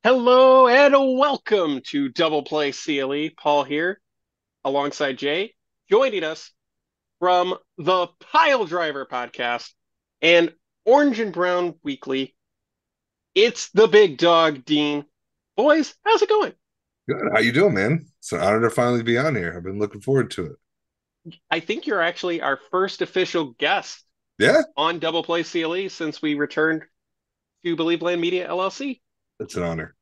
Hello and welcome to Double Play CLE. Paul here, alongside Jay, joining us from the Pile Driver podcast and Orange and Brown Weekly. It's the big dog, Dean. Boys, how's it going? Good. How you doing, man? It's an honor to finally be on here. I've been looking forward to it. I think you're actually our first official guest Yeah, on Double Play CLE since we returned to Believe Land Media LLC. it's an honor.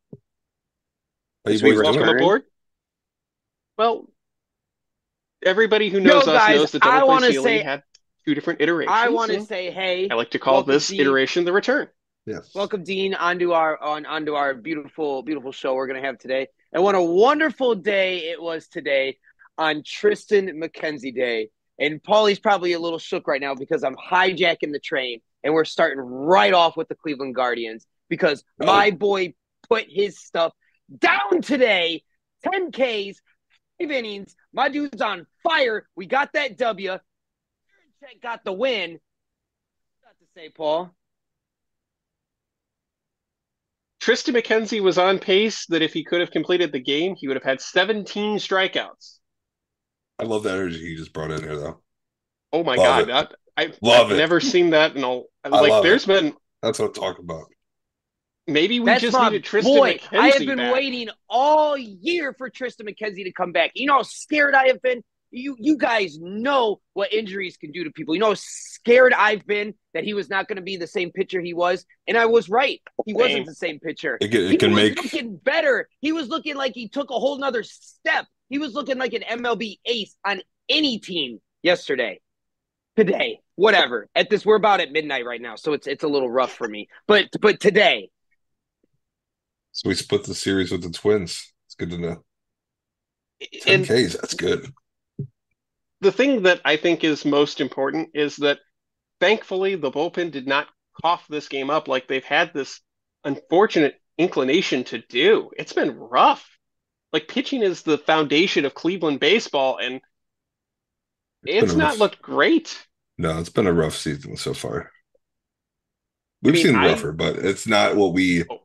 How you As we boys Welcome doing? return. aboard. Well, everybody who knows Yo, us guys, knows that Double Play CLE had two different iterations, and hey, I like to call welcome this Dean, iteration the return. Yes. welcome Dean onto our beautiful show we're gonna have today. And what a wonderful day it was today on Tristan McKenzie Day. And Paulie's probably a little shook right now because I'm hijacking the train and we're starting right off with the Cleveland Guardians because Oh, my boy put his stuff down today. 10 Ks, 5 innings. My dude's on fire. We got that W. Got the win. Got to say, Paul. Tristan McKenzie was on pace that if he could have completed the game, he would have had 17 strikeouts. I love that energy you just brought in here, though. Oh my Love God, it. I've Love it. never seen that in all. I Like, love it. there's been That's what I'm talking about. maybe we That's just my needed Tristan boy. I have McKenzie been back. waiting all year for Tristan McKenzie to come back. You know how scared I have been? You guys know what injuries can do to people. You know how scared I've been that he was not going to be the same pitcher he was. And I was right. He wasn't Same. the same pitcher. It He can was make looking better. He was looking like he took a whole nother step. He was looking like an MLB ace on any team yesterday. Today. Whatever. We're about at midnight right now, so it's a little rough for me. But today. so we split the series with the Twins. It's good to know. 10 And Ks. That's good. the thing that I think is most important is that thankfully the bullpen did not cough this game up like they've had this unfortunate inclination to do. It's been rough. Like, pitching is the foundation of Cleveland baseball, and It's been a it's not rough. looked great. No, it's been a rough season so far. I We've mean, seen I rougher, but it's not what we oh,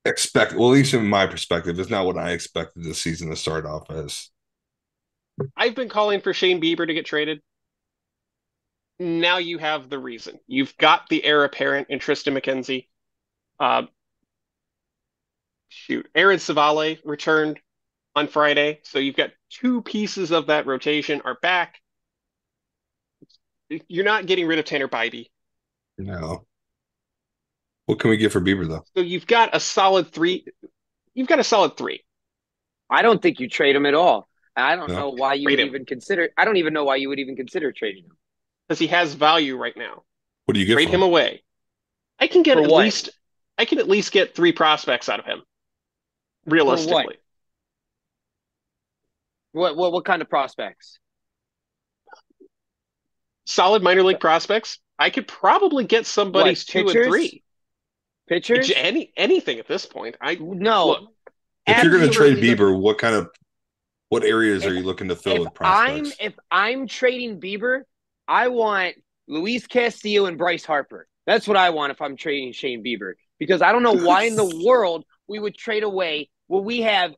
expect. Well, at least in my perspective, it's not what I expected this season to start off as. I've been calling for Shane Bieber to get traded. Now you have the reason. You've got the heir apparent in Tristan McKenzie. Uh, Aaron Savale returned on Friday, so you've got two pieces of that rotation are back. You're not getting rid of Tanner Bybee, No. What can we get for Bieber, though? so you've got a solid three. You've got a solid three. I don't think you trade him at all. I don't No. know why you Trade would him even consider. I don't even know why you would even consider trading him. because he has value right now. What do you get Trade for him him? away. I can get For at what? least I can at least get three prospects out of him, For what? realistically. What kind of prospects? Solid minor league prospects. I could probably get What somebody's two and pitchers? three. Pitchers? Anything at this point. I No, look. If you're going to trade absolutely. Look, Bieber, what areas are if you looking to fill if with I'm prospects? if I'm trading Bieber, I want Luis Castillo and Bryce Harper. That's what I want if I'm trading Shane Bieber because I don't know why in the world we would trade away. Well, we have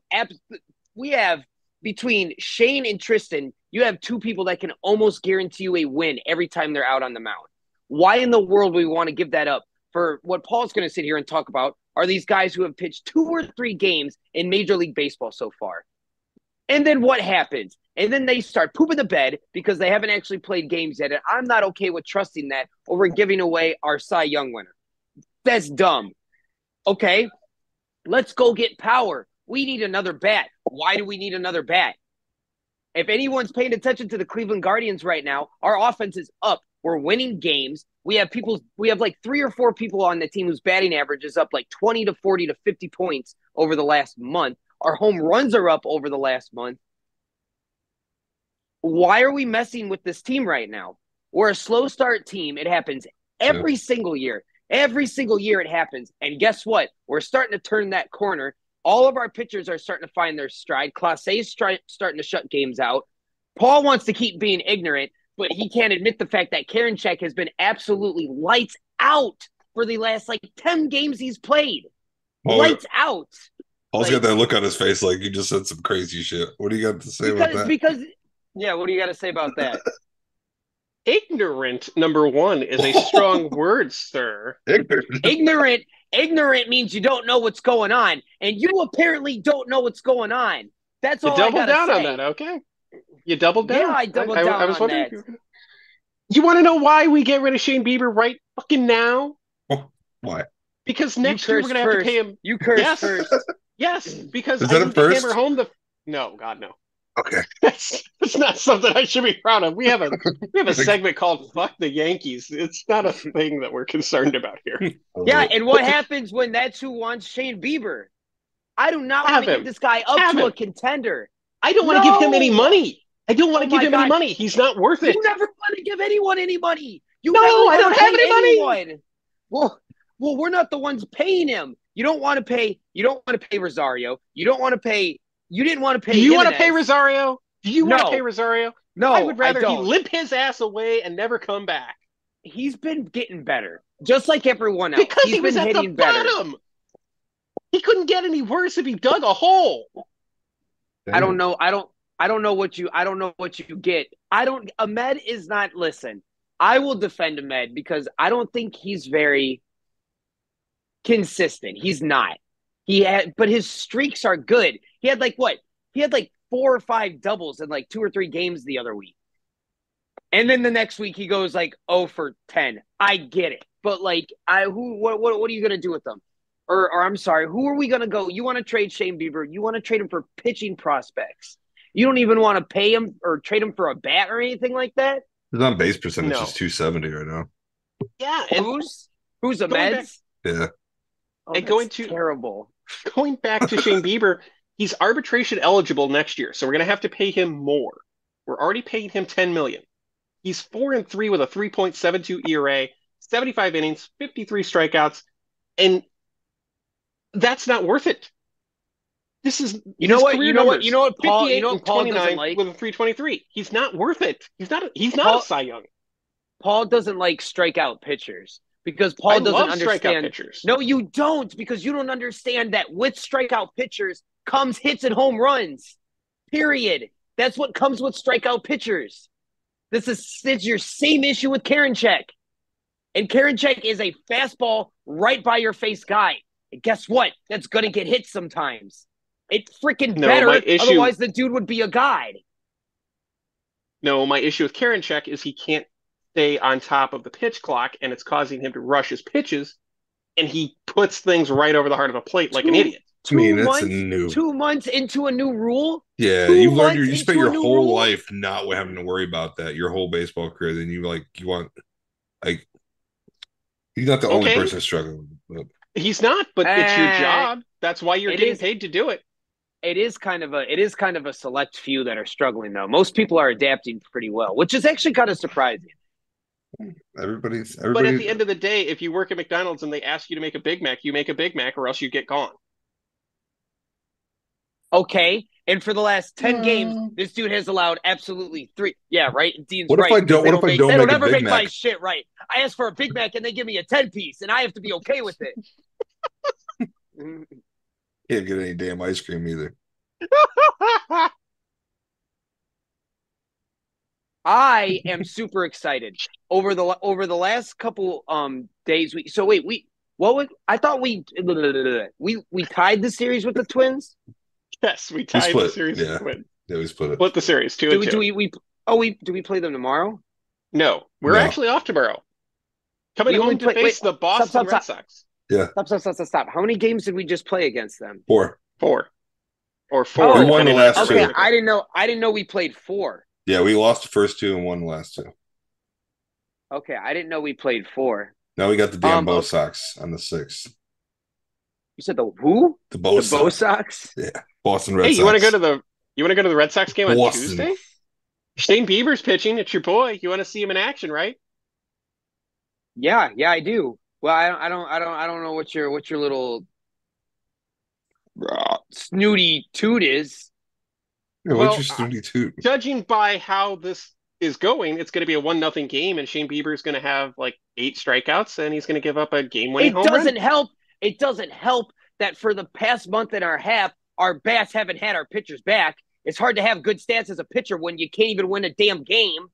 between Shane and Tristan, you have two people that can almost guarantee you a win every time they're out on the mound. Why in the world would we want to give that up for what Paul's going to sit here and talk about are these guys who have pitched 2 or 3 games in Major League Baseball so far? And then what happens? And then they start pooping the bed because they haven't actually played games yet. And I'm not okay with trusting that over giving away our Cy Young winner. That's dumb. Okay, let's go get power. We need another bat. Why do we need another bat? If anyone's paying attention to the Cleveland Guardians right now, our offense is up. We're winning games. We have like 3 or 4 people on the team whose batting average is up like 20 to 40 to 50 points over the last month. Our home runs are up over the last month. Why are we messing with this team right now? We're a slow start team. It happens Yeah. every single year. Every single year it happens. And guess what? We're starting to turn that corner. All of our pitchers are starting to find their stride. Clase is starting to shut games out. Paul wants to keep being ignorant, but he can't admit the fact that Karinchak has been absolutely lights out for the last like 10 games he's played. lights out. Paul's got that look on his face like you just said some crazy shit. What do you got to say about that? Because what do you got to say about that? Ignorant, number one, is a strong word, sir. Ignorant means you don't know what's going on, and you apparently don't know what's going on. That's all I gotta say. You doubled down on that, okay? You doubled down? Yeah, I doubled down I was wondering on that. You want to know why we get rid of Shane Bieber right fucking now? Why? Because next year we're going to have to pay him. You cursed first. Yes, because I need to hammer home the... No, God, no. Okay. That's not something I should be proud of. We have a segment called Fuck the Yankees. It's not a thing that we're concerned about here. Yeah, and what happens when that's who wants Shane Bieber? I do not want to give this guy up to a contender. I don't want to give him any money. I don't want to give him any money. He's not worth it. You never want to give anyone any money. I don't have any money. Well, we're not the ones paying him. You don't want to pay Rosario. You don't want to pay. You didn't want to pay. Do you want to pay Rosario? Do you want to pay Rosario? No, I would rather he limp his ass away and never come back. He's been getting better, just like everyone else. Because he was at the bottom. He couldn't get any worse if he dug a hole. Damn. I don't know. I don't know what you get. Ahmed is not. Listen, I will defend Ahmed because I don't think he's very consistent. He's not. But his streaks are good. He had He had 4 or 5 doubles in 2 or 3 games the other week. And then the next week he goes 0 for 10. I get it. But what are you going to do with them? Or I'm sorry, who are we going to go? You want to trade Shane Bieber? You want to trade him for pitching prospects? You don't even want to pay him or trade him for a bat or anything like that? His on base percentage is 270 right now. Yeah, and who's Ahmed's? Yeah. Oh, and terrible. Going back to Shane Bieber, he's arbitration eligible next year, so we're going to have to pay him more. We're already paying him $10 million. He's 4-3 with a 3.72 ERA, 75 innings, 53 strikeouts, and that's not worth it. This is you know what Paul doesn't like with a 3.23. He's not worth it. He's not a Cy Young. Paul doesn't like strikeout pitchers because Paul doesn't understand pitchers. No, you don't, because you don't understand that with strikeout pitchers comes hits and home runs. Period. That's what comes with strikeout pitchers. It's your same issue with Karinchak. And Karinchak is a fastball right by your face guy. And guess what? That's going to get hit sometimes. It's freaking better. Otherwise, the dude would be a guide. No, my issue with Karinchak is he can't stay on top of the pitch clock, and it's causing him to rush his pitches, and he puts things right over the heart of a plate like an idiot. 2 months into a new rule? Yeah, you spent your whole life not having to worry about that, your whole baseball career. Then he's not the only person struggling. But. He's not, but it's your job. That's why you're getting paid to do it. It is kind of a select few that are struggling, though. Most people are adapting pretty well, which is actually kind of surprising. Everybody. But at the end of the day, if you work at McDonald's and they ask you to make a Big Mac, you make a Big Mac, or else you get gone. Okay, and for the last 10 games, this dude has allowed absolutely 3. Yeah, right. Dean's what right. What if I don't make never a Big Mac? My shit right. I ask for a Big Mac and they give me a 10-piece, and I have to be okay with it. Can't get any damn ice cream either. I am super excited over the last couple days. I thought we tied the series with the Twins. Yes, we tied the series with the Twins. Yeah, we split it. Split the series 2-2. Do we play them tomorrow? No, we're actually off tomorrow. Coming home to face the Boston Red Sox. Yeah. Stop. How many games did we just play against them? 4. Or 4. We won the last 2. Okay, I didn't know we played 4. Yeah, we lost the first 2 and won the last 2. Okay, I didn't know we played 4. Now we got the damn Bo Sox on the 6th. You said the who? The Bo Sox? Yeah, Boston Red Sox. Hey, you want to go to the Red Sox game on Tuesday? Shane Bieber's pitching. It's your boy. You want to see him in action, right? Yeah, I do. Well, I don't know what your little snooty toot is. Yeah, what's your snooty toot? Judging by how this is going, it's going to be a 1-0 game, and Shane Bieber's going to have 8 strikeouts, and he's going to give up a game-winning home run. It doesn't help that for the past month and a half, our bats haven't had our pitchers back. It's hard to have good stats as a pitcher when you can't even win a damn game.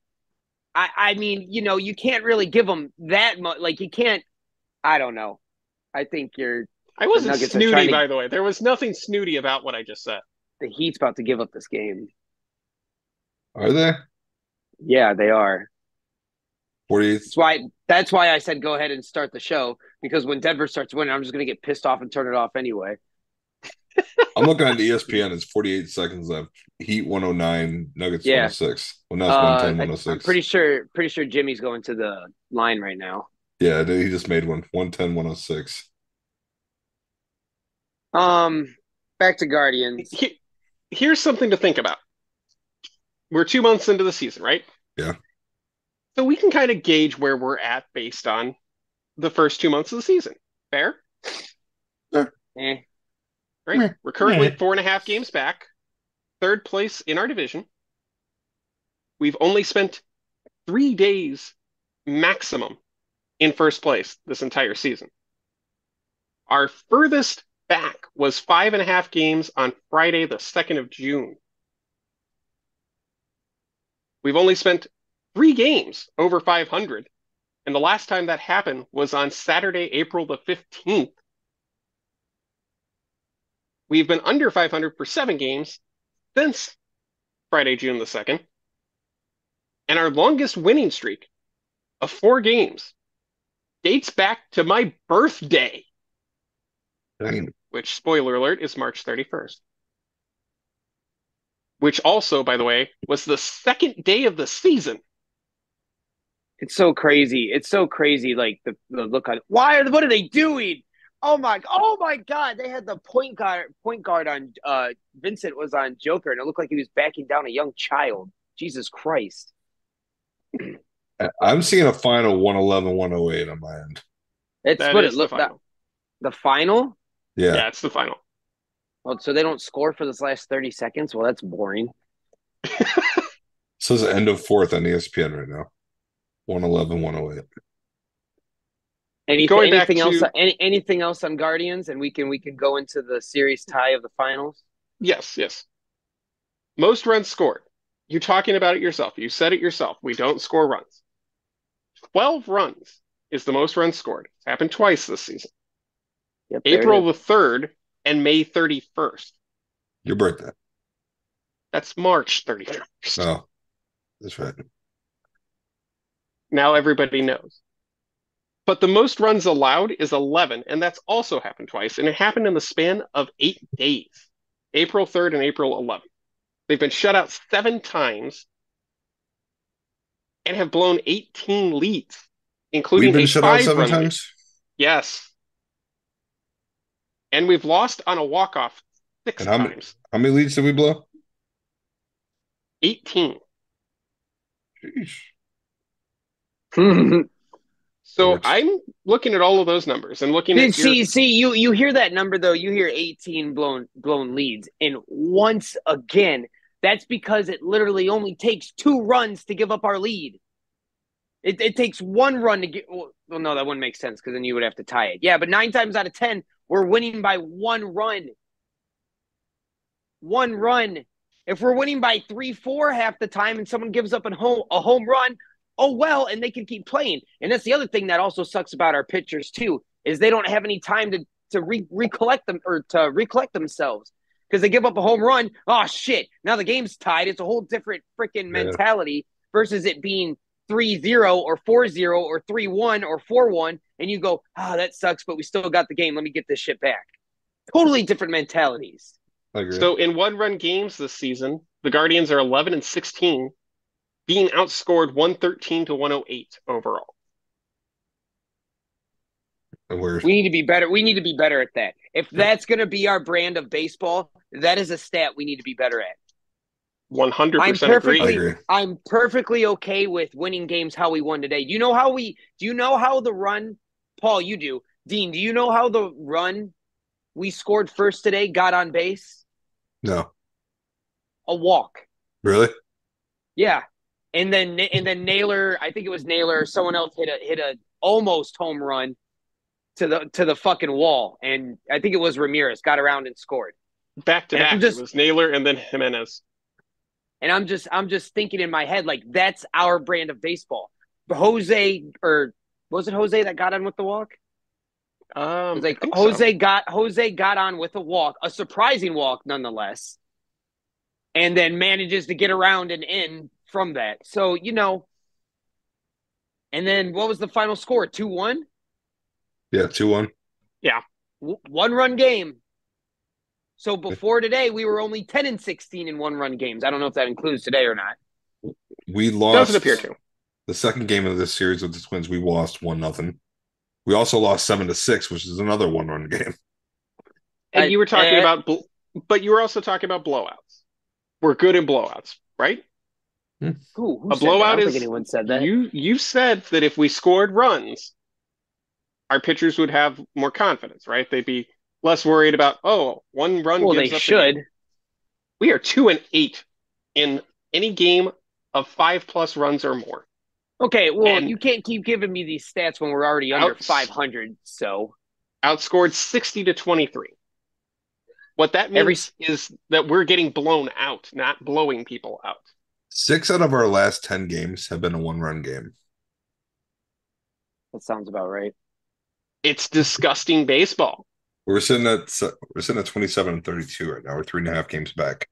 I mean, you can't really give them that much. Like, you can't. I don't know. I think I wasn't Nuggets snooty, by the way. There was nothing snooty about what I just said. the Heat's about to give up this game. Are they? Yeah, they are. 48. That's why I said go ahead and start the show, because when Denver starts winning, I'm just going to get pissed off and turn it off anyway. I'm looking at ESPN. It's 48 seconds left. Heat 109, Nuggets Yeah. 106. Well, now it's 110, 106. I'm pretty sure Jimmy's going to the line right now. Yeah, he just made one. 110, 106. Back to Guardians. Here's something to think about. We're 2 months into the season, right? Yeah. So we can kind of gauge where we're at based on the first 2 months of the season. Fair? Eh. Right? We're currently 4.5 games back, third place in our division. We've only spent 3 days maximum in first place this entire season. Our furthest back was 5.5 games on Friday, the 2nd of June. We've only spent 3 games over 500, and the last time that happened was on Saturday, April the 15th. We've been under 500 for 7 games since Friday, June the 2nd. And our longest winning streak of 4 games dates back to my birthday, Dang. which, spoiler alert, is March 31st. Which also, by the way, was the second day of the season. It's so crazy. It's so crazy. Like the look on what are they doing? Oh my God. They had the point guard on Vincent was on Joker, and it looked like he was backing down a young child. Jesus Christ. I'm seeing a final 111, 108 on my end. It's what it looked like. The final? Yeah, it's the final. Well, so they don't score for this last 30 seconds? Well, that's boring. It says end of fourth on ESPN right now. 111, 108. Anything else? Anything else on Guardians, and we can go into the series tie of the finals. Yes. Most runs scored. You're talking about it yourself. You said it yourself. We don't score runs. 12 runs is the most runs scored. It's happened twice this season. Yep, April the 3rd and May 31st. Your birthday. That's March 31st. Oh, that's right. Now everybody knows. But the most runs allowed is 11, and that's also happened twice, and it happened in the span of 8 days, April 3rd and April 11th. They've been shut out 7 times and have blown 18 leads, including We've been shut out 7 times? Lead. Yes. And we've lost on a walk-off 6 times. How many leads did we blow? 18. Sheesh. So I'm looking at all of those numbers and looking at you hear that number though, you hear 18 blown leads, and once again, that's because it literally only takes 2 runs to give up our lead. It takes 1 run to get. Well, no, that wouldn't make sense because then you would have to tie it. Yeah, but 9 times out of 10, we're winning by 1 run. 1 run. If we're winning by 3-4 half the time, and someone gives up a home run, oh well, and they can keep playing. And that's the other thing that also sucks about our pitchers too, is they don't have any time to recollect themselves. Because they give up a home run, oh shit, now the game's tied. It's a whole different freaking mentality versus it being 3-0 or 4-0 or 3-1 or 4-1, and you go, that sucks, but we still got the game. Let me get this shit back. Totally different mentalities. I agree. So in 1-run games this season, the Guardians are 11-16, being outscored 113 to 108 overall. We need to be better. We need to be better at that. If that's going to be our brand of baseball, that is a stat we need to be better at. 100% agree. I'm perfectly okay with winning games how we won today. Do you know how the run, Paul, you do. Dean, do you know how the run we scored first today got on base? No. A walk. Really? Yeah. And then Naylor, I think it was Naylor, or someone else hit a almost home run. to the fucking wall, and I think it was Ramirez got around and scored. Back to And back. It was Naylor and then Jimenez. And I'm just thinking in my head, like, that's our brand of baseball. Jose, or was it Jose that got on with the walk? It was like Jose got on with a walk, a surprising walk nonetheless, and then manages to get around and in from that. So, and then what was the final score? 2-1? Yeah, 2-1. Yeah. 1-run game. So before today, we were only 10-16 in 1-run games. I don't know if that includes today or not. We lost. Doesn't appear to. The second game of this series with the Twins, we lost 1-0. We also lost 7-6, which is another 1-run game. And you were talking about, but you were also talking about blowouts. We're good in blowouts, right? Who a blowout I don't is. think anyone said that. You said that if we scored runs, our pitchers would have more confidence, right? They'd be less worried about 1 run. Well, gives they up should. We are 2-8 in any game of 5+ runs or more. Okay, well, you can't keep giving me these stats when we're already under 500. So outscored 60-23. What that means is that we're getting blown out, not blowing people out. 6 out of our last 10 games have been a 1-run game. That sounds about right. It's disgusting baseball. We're sitting at 27-32 right now. We're 3.5 games back.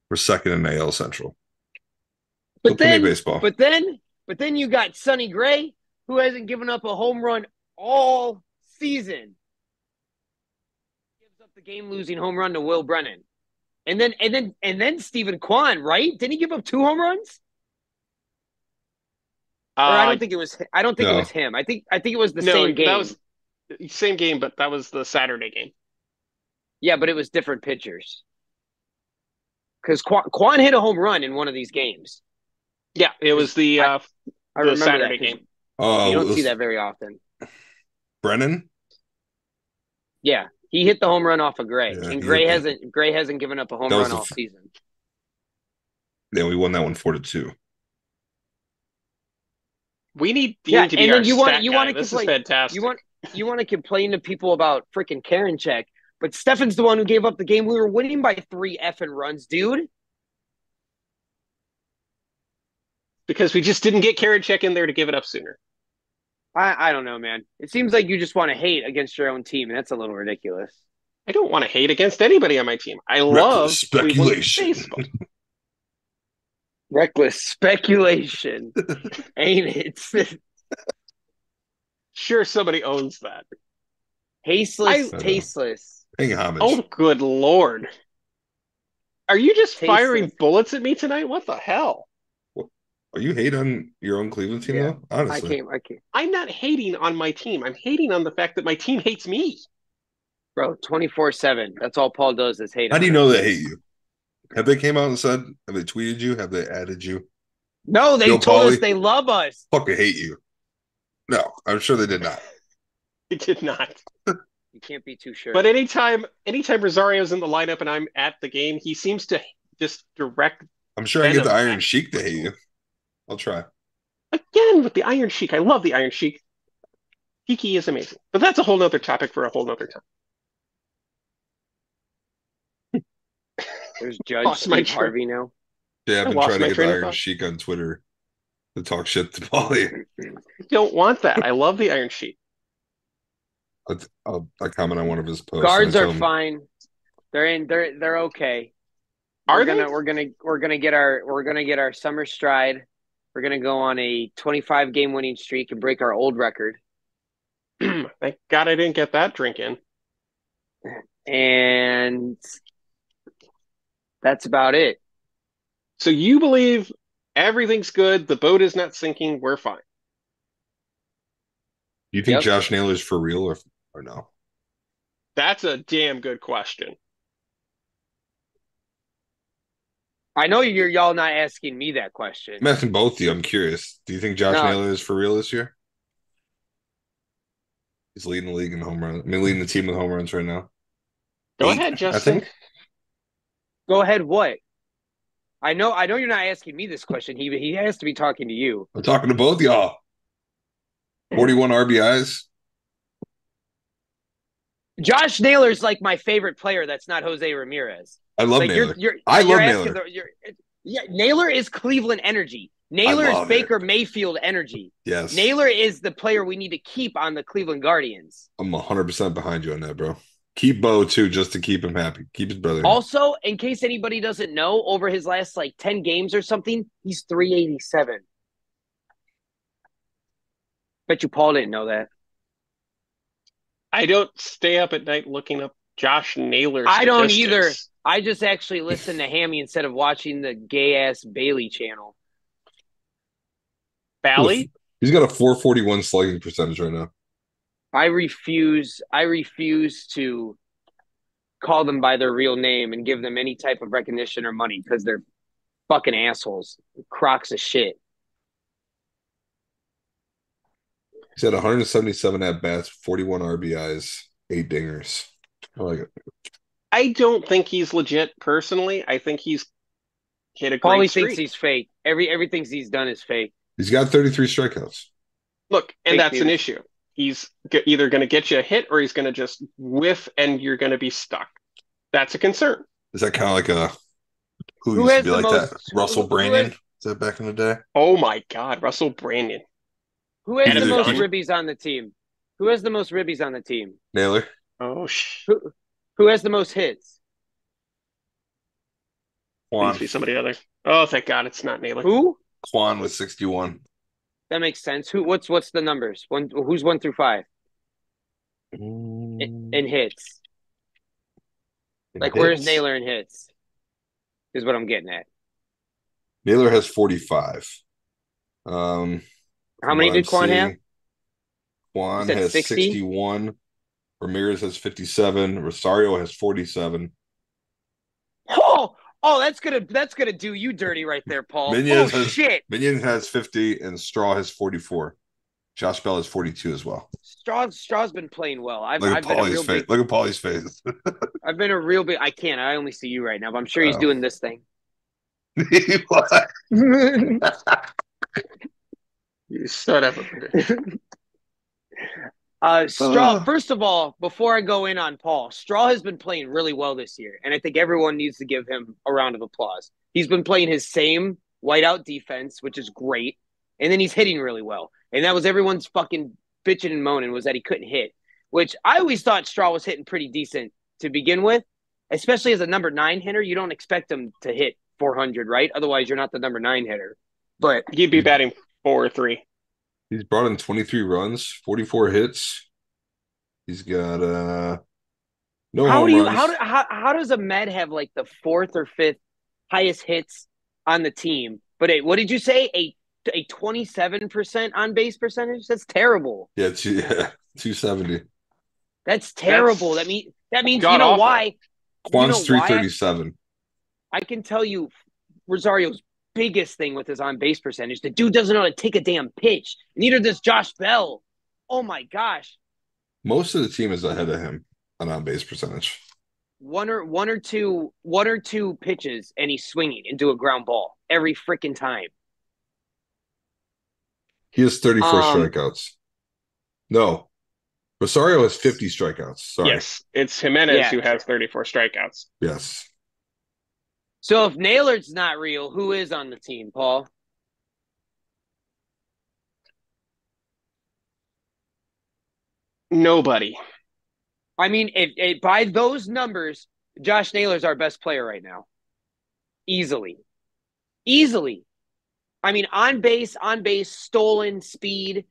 We're second in AL Central. But then you got Sonny Gray, who hasn't given up a home run all season. Gives up the game-losing home run to Will Brennan. And then Stephen Kwan, right? Didn't he give up 2 home runs? I don't think it was. I don't think it was him. I think it was the same game. That was same game, but that was the Saturday game. Yeah, but it was different pitchers. Because Kwan hit a home run in one of these games. Yeah, it was the Saturday game. Oh, you don't see that very often. Brennan? Yeah, he hit the home run off of Gray, and Gray hasn't given up a home run all season. Yeah, we won that one 4-2. We need Dean to be our stat guy. This is fantastic. You want to complain to people about freaking Karinchak, but Stefan's the one who gave up the game. We were winning by 3 effing runs, dude. Because we just didn't get Karinchak in there to give it up sooner. I don't know, man. It seems like you just want to hate against your own team, and that's a little ridiculous. I don't want to hate against anybody on my team. I love speculation. Reckless speculation. Ain't it? Sure, somebody owns that. Tasteless. Paying homage. Oh, good Lord. Are you just firing bullets at me tonight? What the hell? Are you hate on your own Cleveland team, though? Honestly. I can't. I'm not hating on my team. I'm hating on the fact that my team hates me. Bro, 24/7. That's all Paul does is hate. How do you know they hate you? Have they came out and said, have they tweeted you? Have they added you? No, they told us they love us. Fucking hate you. No, I'm sure they did not. They did not. You can't be too sure. But anytime Rosario's in the lineup and I'm at the game, he seems to just direct. I'm sure I get the Iron Sheik to hate you. I'll try. Again, with the Iron Sheik. I love the Iron Sheik. Kiki is amazing. But that's a whole nother topic for a whole nother time. There's Judge Steve Harvey now. Yeah, I've been trying to get the Iron Sheik on Twitter to talk shit to Paulie. I don't want that. I love the Iron Sheik. I comment on one of his posts. Guards are fine. They're okay. We're gonna get our summer stride. We're gonna go on a 25 game winning streak and break our old record. Thank God I didn't get that drink in. And that's about it. So you believe everything's good, the boat is not sinking, we're fine. Do you think Josh Naylor's for real or no? That's a damn good question. I know y'all not asking me that question. I'm asking both of you. I'm curious. Do you think Josh Naylor is for real this year? He's leading the league in home runs. I mean, leading the team with home runs right now. Go ahead, Justin. Go ahead. What? I know you're not asking me this question. He has to be talking to you. I'm talking to both y'all. 41 RBIs. Josh Naylor's like my favorite player. That's not Jose Ramirez. I love Like Naylor. you're I love asking Naylor. Naylor is Cleveland energy. Naylor is love Baker Mayfield energy. Yes. Naylor is the player we need to keep on the Cleveland Guardians. I'm 100% behind you on that, bro. Keep Bo, too, just to keep him happy. Keep his brother happy. Also, in case anybody doesn't know, over his last like 10 games or something, he's 387. Bet you Paul didn't know that. I don't stay up at night looking up Josh Naylor I don't statistics. either. I just actually listen to Hammy instead of watching the gay-ass Bailey channel. Bally? He's got a 441 slugging percentage right now. I refuse to call them by their real name and give them any type of recognition or money because they're fucking assholes. Crocs of shit. He's had 177 at-bats, 41 RBIs, 8 dingers. I like it. I don't think he's legit personally. I think he's hit a great Paulie streak. thinks he's fake. Everything he's done is fake. He's got 33 strikeouts. Look, and Fake that's news. an issue. He's either going to get you a hit or he's going to just whiff and you're going to be stuck. That's a concern. Is that kind of like a who Who used to has be the like most- that? who- Russell who Brandon? has- Is that back in the day? Oh my God, Russell Brandon. Who has the Adam most Dunn. ribbies on the team? Who has the most ribbies on the team? Naylor? Oh shh. Who has the most hits? Quan. Please be somebody other. Oh, thank God, it's not Naylor. Who? Quan with 61. That makes sense. What's the numbers? Who's 1 through 5 Mm, in hits? Like where's Naylor in hits? Is what I'm getting at. Naylor has 45. How many did Quan have? Quan You said has 60? 61. Ramirez has 57. Rosario has 47. Oh, that's gonna do you dirty right there, Paul. Shit. Minion has 50 and Straw has 44. Josh Bell has 42 as well. Straw's been playing well. Look at Paulie's face. Look at Paulie's face. I've been a real big. I can't. I only see you right now, but I'm sure he's doing this thing. You son of a bitch. Straw, first of all, before I go in on Paul, Straw has been playing really well this year, and I think everyone needs to give him a round of applause. He's been playing his same whiteout defense, which is great, and then he's hitting really well. And that was everyone's fucking bitching and moaning was that he couldn't hit, which I always thought Straw was hitting pretty decent to begin with, especially as a number 9 hitter. You don't expect him to hit 400, right? Otherwise, you're not the number 9 hitter. But He'd be batting 4 or 3. He's brought in 23 runs, 44 hits. He's got no home runs. How does a Med have like the 4th or 5th highest hits on the team? But what did you say? A 27% on base percentage? That's terrible. Yeah, 270. That's terrible. That's that means you god know awful. why? Quan's You know why? 337. I can tell you Rosario's biggest thing with his on base percentage. The dude doesn't know how to take a damn pitch. Neither does Josh Bell. Oh my gosh. Most of the team is ahead of him on base percentage. One or two pitches and he's swinging into a ground ball every freaking time. He has 34 strikeouts. No. Rosario has 50 strikeouts. Sorry. Yes, it's Jimenez who has 34 strikeouts. Yes. So if Naylor's not real, who is on the team, Paul? Nobody. I mean, if by those numbers, Josh Naylor's our best player right now. Easily. I mean, on base, stolen, speed,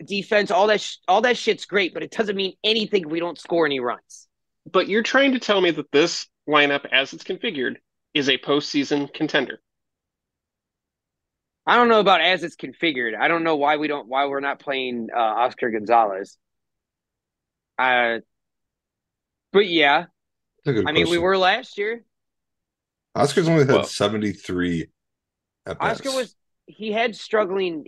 defense, all that shit's great, but it doesn't mean anything if we don't score any runs. But you're trying to tell me that this lineup, as it's configured, is a postseason contender. I don't know about as it's configured. I don't know why we're not playing Oscar Gonzalez. But yeah, I mean, we were last year. Oscar's only had 73 at bats. Oscar was struggling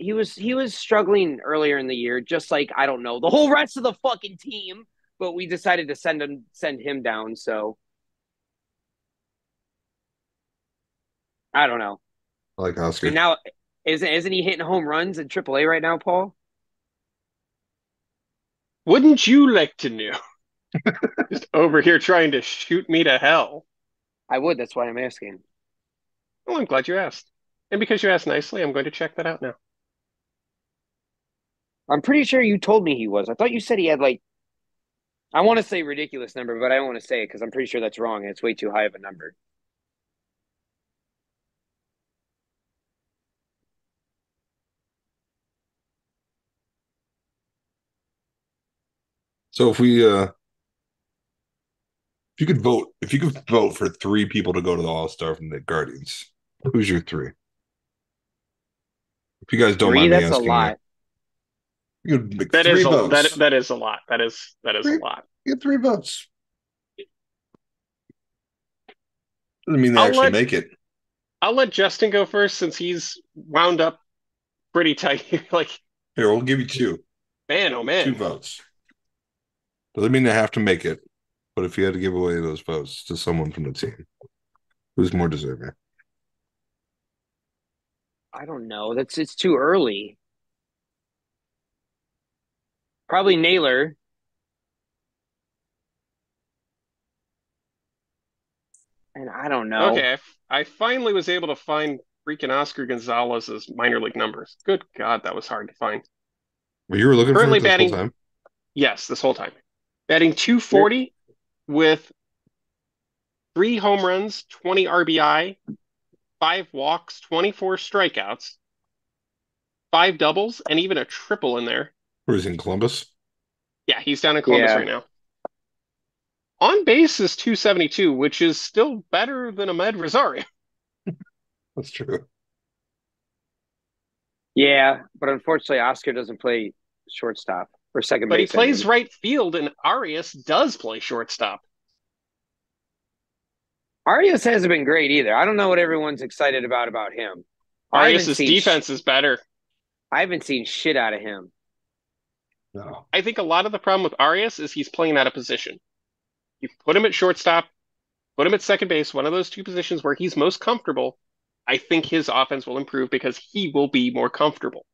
earlier in the year, just like, I don't know, the whole rest of the fucking team, but we decided to send him down, so I don't know. I like Oscar. And now isn't he hitting home runs in AAA right now, Paul? Wouldn't you like to know? Just over here trying to shoot me to hell. I would. That's why I'm asking. Oh, I'm glad you asked. And because you asked nicely, I'm going to check that out now. I'm pretty sure you told me he was. I thought you said he had like, I want to say ridiculous number, but I don't want to say it because I'm pretty sure that's wrong and it's way too high of a number. So if you could vote for 3 people to go to the All-Star from the Guardians, who's your 3? If you guys don't Three, mind me that's a asking lot. you could make That 3 is a votes. that is a lot. That is a Three, lot. get 3 votes. Doesn't mean they I'll actually let make it. I'll let Justin go first since he's wound up pretty tight. Like, Here, we'll give you 2. man, oh 2 man. votes. Doesn't mean they have to make it, but if you had to give away those votes to someone from the team, who's more deserving? I don't know. It's too early. Probably Naylor. And I don't know. Okay, I finally was able to find freaking Oscar Gonzalez's minor league numbers. Good God, that was hard to find. Well, you were looking for Currently it this whole batting, time. yes, this whole time. Batting You're, 240 with 3 home runs, 20 RBI, 5 walks, 24 strikeouts, 5 doubles, and even a triple in there. Or is he in Columbus? Yeah, he's down in Columbus yeah. right now. On base is 272, which is still better than Ahmed Rosario. That's true. Yeah. But unfortunately, Oscar doesn't play shortstop or second But he base. I plays mean, right field, and Arias does play shortstop. Arias hasn't been great either. I don't know what everyone's excited about him. Arias's defense is better. I haven't seen shit out of him. No. I think a lot of the problem with Arias is he's playing out of position. You put him at shortstop, put him at second base, one of those 2 positions where he's most comfortable. I think his offense will improve because he will be more comfortable.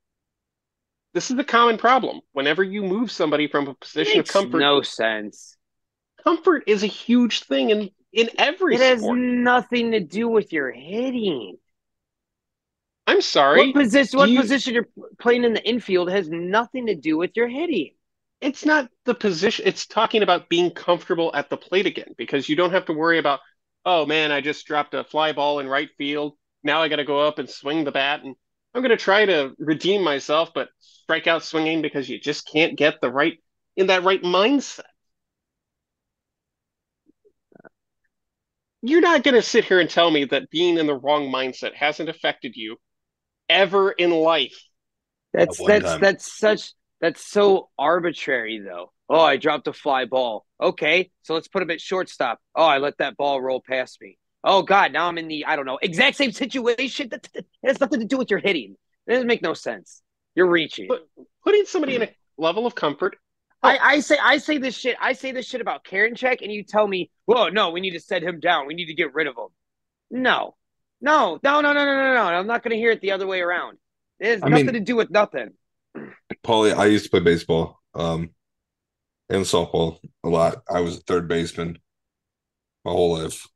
This is the common problem. Whenever you move somebody from a position of Makes comfort, no sense. comfort is a huge thing in every It has sport. nothing to do with your hitting. I'm sorry. What position you're playing in the infield has nothing to do with your hitting. It's not the position. It's talking about being comfortable at the plate again because you don't have to worry about, oh man, I just dropped a fly ball in right field. Now I got to go up and swing the bat, and I'm going to try to redeem myself, but strike out swinging because you just can't get the right in that right mindset. You're not going to sit here and tell me that being in the wrong mindset hasn't affected you ever in life. That's so arbitrary though. Oh, I dropped a fly ball. Okay, so let's put him at shortstop. Oh, I let that ball roll past me. Oh God, now I'm in the I don't know exact same situation. That has nothing to do with your hitting. It doesn't make no sense. You're reaching. But putting somebody in a level of comfort. I say this shit. I say this shit about Karinchak, and you tell me, "Well, no, we need to set him down. We need to get rid of him." No. I'm not going to hear it the other way around. It has nothing to do with nothing. Paulie, I used to play baseball and softball a lot. I was a third baseman my whole life.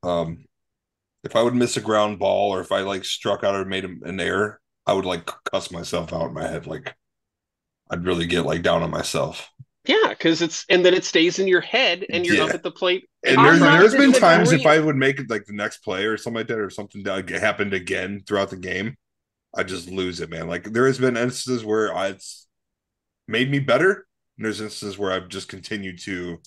If I would miss a ground ball or if I like struck out or made an error, I would like cuss myself out in my head. Like I'd really get like down on myself. Yeah, because then it stays in your head and you're up at the plate. And there's been times if I would make it like the next play or something like that or something that happened again throughout the game, I just lose it, man. Like there has been instances where it's made me better. And there's instances where I've just continued to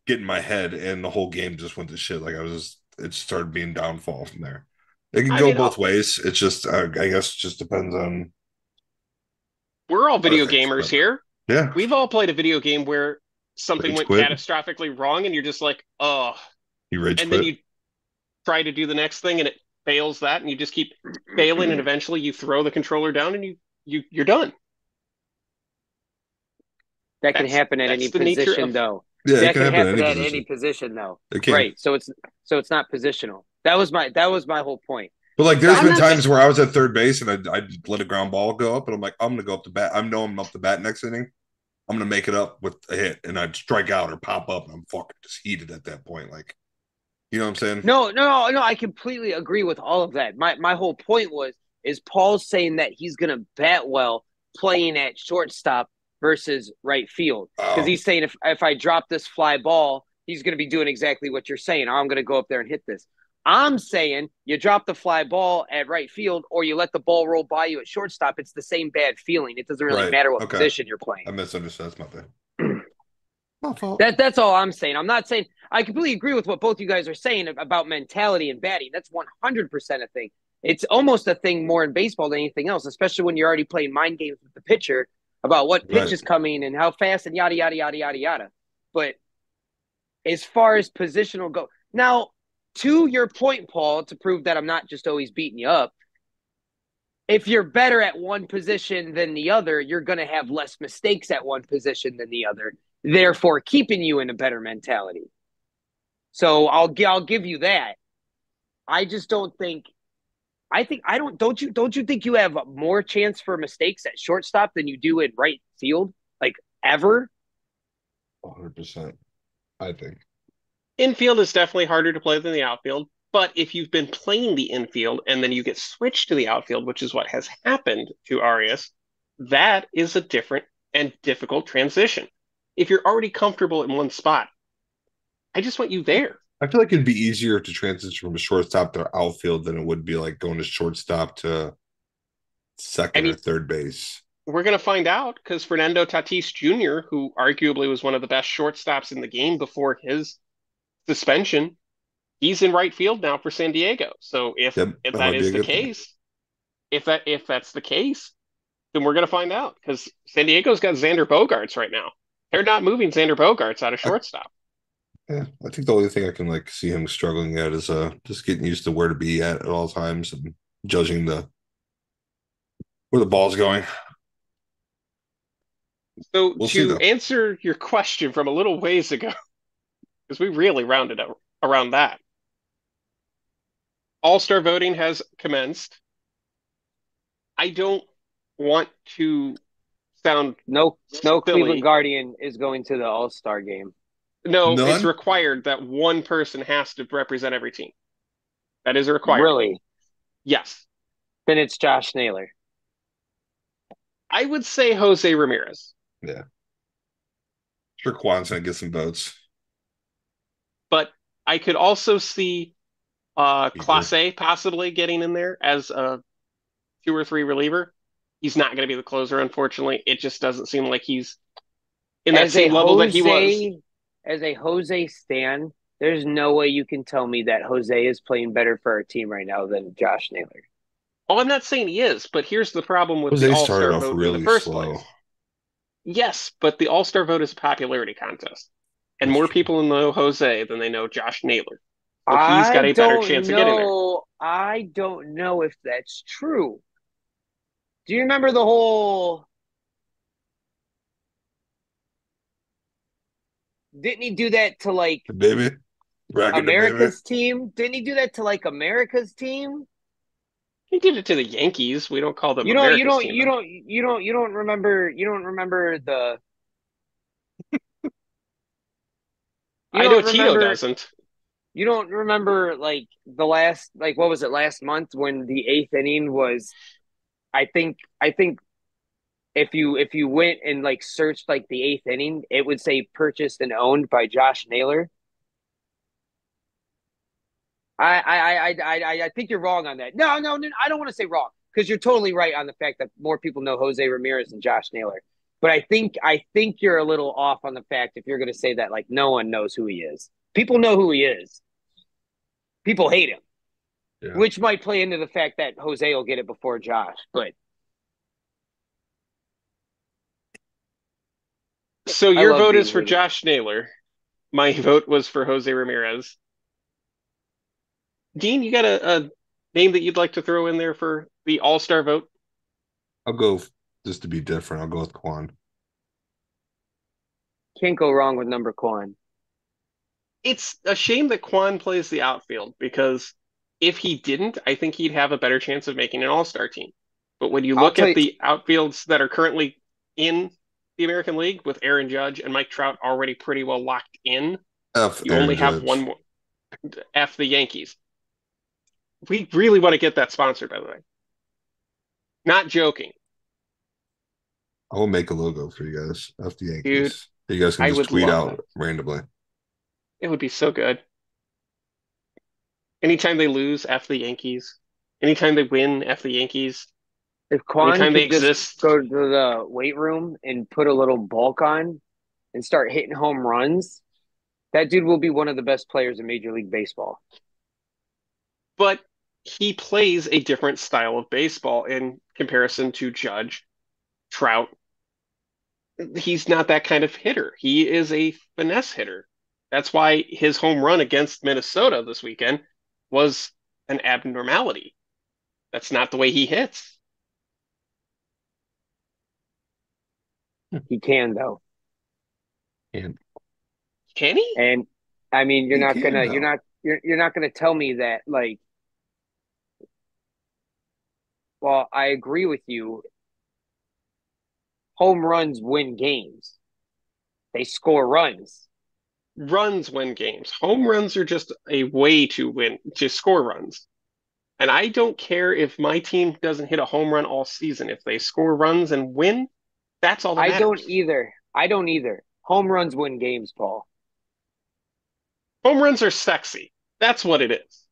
get in my head and the whole game just went to shit. Like it started being downfall from there. It can go both ways. It's just, I guess, just depends on. We're all video gamers here. Yeah. We've all played a video game where something went catastrophically wrong and you're just like, oh. You rage and quit. then you try to do the next thing and it fails that and you just keep failing and eventually you throw the controller down and you're done. That can happen at any position though. Yeah, that can happen at any position though. Right. So it's not positional. That was my whole point. But like, there's been times where I was at third base and I let a ground ball go up, and I'm like, I'm gonna go up the bat. I know I'm up the bat next inning. I'm gonna make it up with a hit, and I'd strike out or pop up, and I'm fucking just heated at that point. Like, you know what I'm saying? No. I completely agree with all of that. My whole point is Paul's saying that he's gonna bat well playing at shortstop versus right field because he's saying if I drop this fly ball, he's gonna be doing exactly what you're saying. I'm gonna go up there and hit this. I'm saying you drop the fly ball at right field or you let the ball roll by you at shortstop. It's the same bad feeling. It doesn't really matter what position you're playing. I misunderstood. That's my bad. My fault. That's all I'm saying. I'm not saying I completely agree with what both you guys are saying about mentality and batting. That's 100% a thing. It's almost a thing more in baseball than anything else, especially when you're already playing mind games with the pitcher about what pitch is coming and how fast and yada, yada, yada, yada, yada. But as far as positional go, now, to your point, Paul, to prove that I'm not just always beating you up, if you're better at one position than the other, you're going to have less mistakes at one position than the other, therefore keeping you in a better mentality. So I'll give you that. I just don't think don't you think you have more chance for mistakes at shortstop than you do in right field? Like ever? 100%. I think. Infield is definitely harder to play than the outfield, but if you've been playing the infield and then you get switched to the outfield, which is what has happened to Arias, that is a different and difficult transition. If you're already comfortable in one spot, I just want you there. I feel like it'd be easier to transition from a shortstop to outfield than it would be like going to shortstop to second or third base. We're going to find out because Fernando Tatis Jr., who arguably was one of the best shortstops in the game before his suspension, he's in right field now for San Diego. So if that is the case, if that's the case, then we're going to find out because San Diego's got Xander Bogaerts right now. They're not moving Xander Bogaerts out of shortstop. I think the only thing I can like see him struggling at is just getting used to where to be at all times and judging where the ball's going. So to answer your question from a little ways ago, because we really rounded up around that, All-Star voting has commenced. I don't want to sound no silly. Cleveland Guardian is going to the All-Star game. No, it's required that one person has to represent every team. That is a requirement. Really? Yes. Then it's Josh Naylor. I would say Jose Ramirez. Yeah. Sure, Kwan's going to get some votes. But I could also see Clase possibly getting in there as a 2 or 3 reliever. He's not going to be the closer, unfortunately. It just doesn't seem like he's in that same level that he was. As a Jose stan, there's no way you can tell me that Jose is playing better for our team right now than Josh Naylor. Oh, I'm not saying he is, but here's the problem with the All-Star vote really in the first place. Yes, but the All-Star vote is a popularity contest. And more people know Jose than they know Josh Naylor. So he's got a better chance of getting there. I don't know if that's true. Do you remember the whole... Didn't he do that to like America's team? Didn't he do that to like America's team? He did it to the Yankees. We don't call them you don't remember the I know Tito doesn't. You don't remember like the last what was it last month when the 8th inning was I think if you went and like searched like the 8th inning, it would say purchased and owned by Josh Naylor. I think you're wrong on that. No, I don't want to say wrong because you're totally right on the fact that more people know Jose Ramirez than Josh Naylor. But I think you're a little off on the fact if you're going to say that like no one knows who he is. People know who he is. People hate him, which might play into the fact that Jose will get it before Josh, but. So your vote is for Josh Naylor. My vote was for Jose Ramirez. Dean, you got a name that you'd like to throw in there for the All-Star vote? I'll go, just to be different, I'll go with Kwan. Can't go wrong with number Kwan. It's a shame that Kwan plays the outfield because if he didn't, I think he'd have a better chance of making an All-Star team. But when you look at the outfields that are currently in the American League with Aaron Judge and Mike Trout already pretty well locked in. F You Aaron only have Judge. one more. F the Yankees. We really want to get that sponsored, by the way. Not joking. I will make a logo for you guys. F the Yankees. Dude, You guys can I just would tweet love out that. randomly. It would be so good. Anytime they lose, F the Yankees. Anytime they win, F the Yankees. If Quan Anytime they could just exist, go to the weight room and put a little bulk on and start hitting home runs, that dude will be one of the best players in Major League Baseball. but he plays a different style of baseball in comparison to Judge, Trout. He's not that kind of hitter. He is a finesse hitter. That's why his home run against Minnesota this weekend was an abnormality. That's not the way he hits. He can though. And Can he? And I mean, He can, though. you're not gonna tell me that like. Well, I agree with you. Home runs win games. They score runs. Runs win games. Home runs are just a way to win, to score runs. And I don't care if my team doesn't hit a home run all season. If they score runs and win, that's all that I don't matters. either. I don't either. Home runs win games, Paul. Home runs are sexy. That's what it is.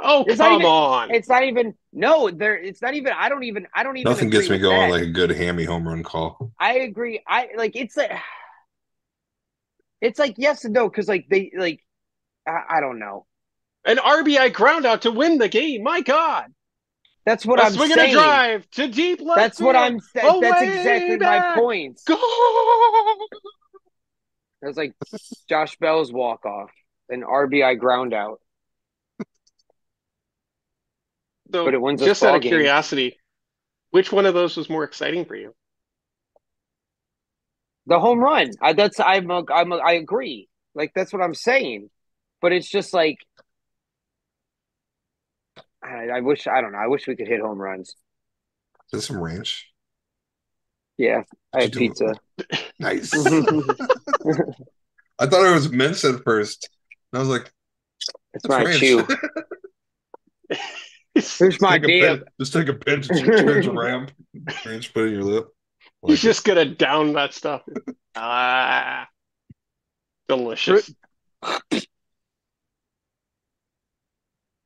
Oh, It's not come even. on. It's not even. No, there. It's not even. I don't even. Nothing agree gets me with going that. like a good hammy home run call. I agree. I like. It's like. It's like yes and no because like they like. I don't know. An RBI ground out to win the game. My God. That's what A I'm swing and a saying. drive to deep left That's what field. I'm. That's Away exactly my back. point. Go. It was like Josh Bell's walk off, an RBI ground out, but So, it wins us just out ball of games. curiosity, which one of those was more exciting for you? The home run. I agree. Like that's what I'm saying, but it's just like I wish I don't know. I wish we could hit home runs. Is this some ranch? Yeah, I What you had doing? pizza. Nice. I thought it was mince at first. And I was like, It's that's my ranch. chew. Here's my dip. Just take a pinch, turn to ramp, ranch, put it in your lip. He's just gonna down that stuff. Ah, delicious.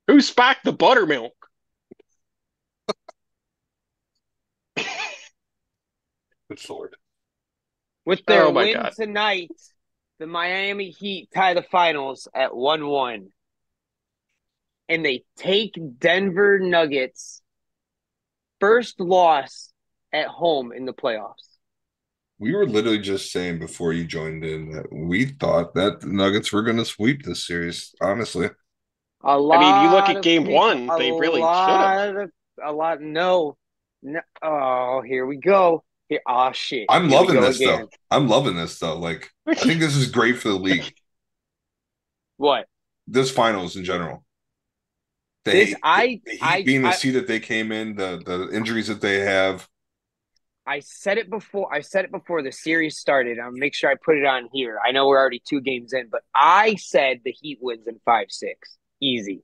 Who spiked the buttermilk? Good sword. With their Oh my win God. tonight, the Miami Heat tie the finals at 1-1. And they take Denver Nuggets' first loss at home in the playoffs. We were literally just saying before you joined in that we thought that the Nuggets were going to sweep this series, honestly. A I mean, you look lot at of game people, one, they really should have. no. Oh, here we go. Here, oh shit. I'm Here we loving go this, again. though. I'm loving this, though. Like, I think this is great for the league. What? This finals in general. This The Heat being the seed that they came in, the injuries that they have. I said it before. I said it before the series started. I'll make sure I put it on here. I know we're already 2 games in, but I said the Heat wins in 5-6. Easy.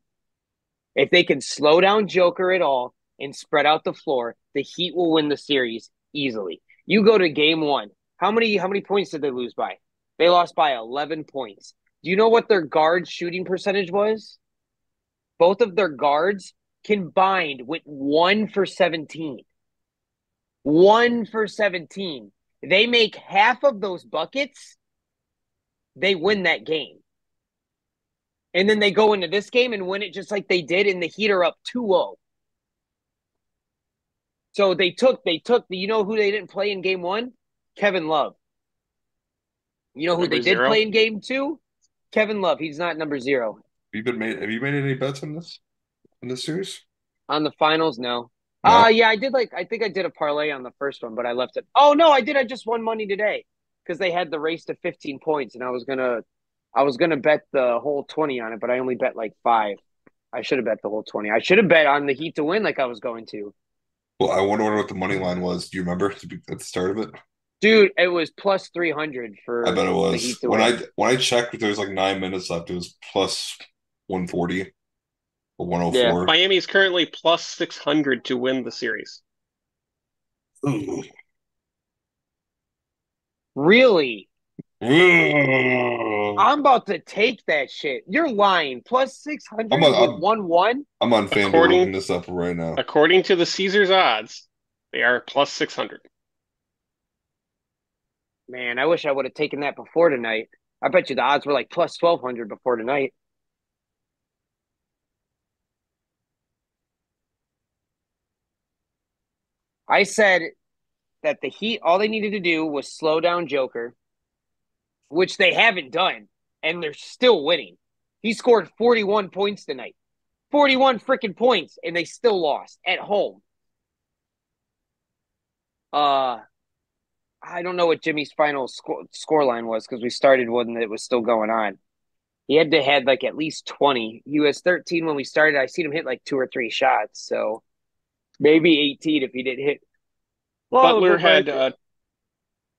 If they can slow down Joker at all and spread out the floor, the Heat will win the series easily. You go to game 1. How many points did they lose by? They lost by 11 points. Do you know what their guard shooting percentage was? Both of their guards combined went 1 for 17. 1 for 17. They make half of those buckets, they win that game. And then they go into this game and win it just like they did, and the Heat are up 2-0. So they took, you know who they didn't play in game 1? Kevin Love. You know who they did play in game 2? Kevin Love. He's not number 0. Have you made any bets on this series? On the finals, no. No? Yeah, I think I did a parlay on the first one, but I left it. Oh no, I did. I just won money today because they had the race to 15 points, and I was gonna bet the whole 20 on it, but I only bet like 5. I should have bet the whole 20. I should have bet on the Heat to win like I was going to. Well, I wonder what the money line was. Do you remember at the start of it? Dude, it was plus 300 I for bet it the was. Heat to win. When I checked, there was like 9 minutes left. It was plus 140 or Yeah. 104. Miami is currently plus 600 to win the series. Ooh. Really? Ooh. I'm about to take that shit. You're lying. Plus 600 with I'm 1-1? I'm on FanDuel looking According this up right now. according to the Caesars odds, they are plus 600. Man, I wish I would have taken that before tonight. I bet you the odds were like plus 1,200 before tonight. I said that the Heat, all they needed to do was slow down Joker, which they haven't done, and they're still winning. He scored 41 points tonight. 41 freaking points, and they still lost at home. I don't know what Jimmy's final score line was because we started when it was still going on. He had to had like at least 20. He was 13 when we started. I seen him hit like 2 or 3 shots, so maybe 18 if he didn't hit. Well, Butler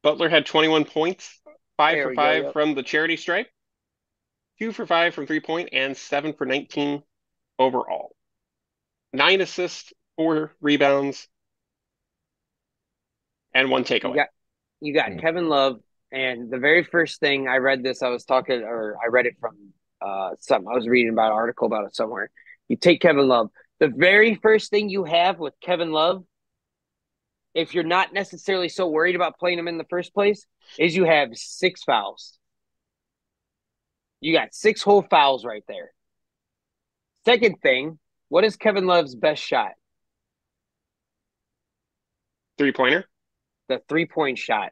but had 21 points, five there for we go. five Yep. from the charity stripe, 2 for 5 from 3-point, and 7 for 19 overall. 9 assists, 4 rebounds, and 1 takeaway. You got Kevin Love, and the very first thing I read this, I read it from something. I was reading about an article about it somewhere. You take Kevin Love. The very first thing you have with Kevin Love, if you're not necessarily so worried about playing him in the first place, is you have 6 fouls. You got 6 whole fouls right there. Second thing, what is Kevin Love's best shot? 3-pointer. The 3-point shot.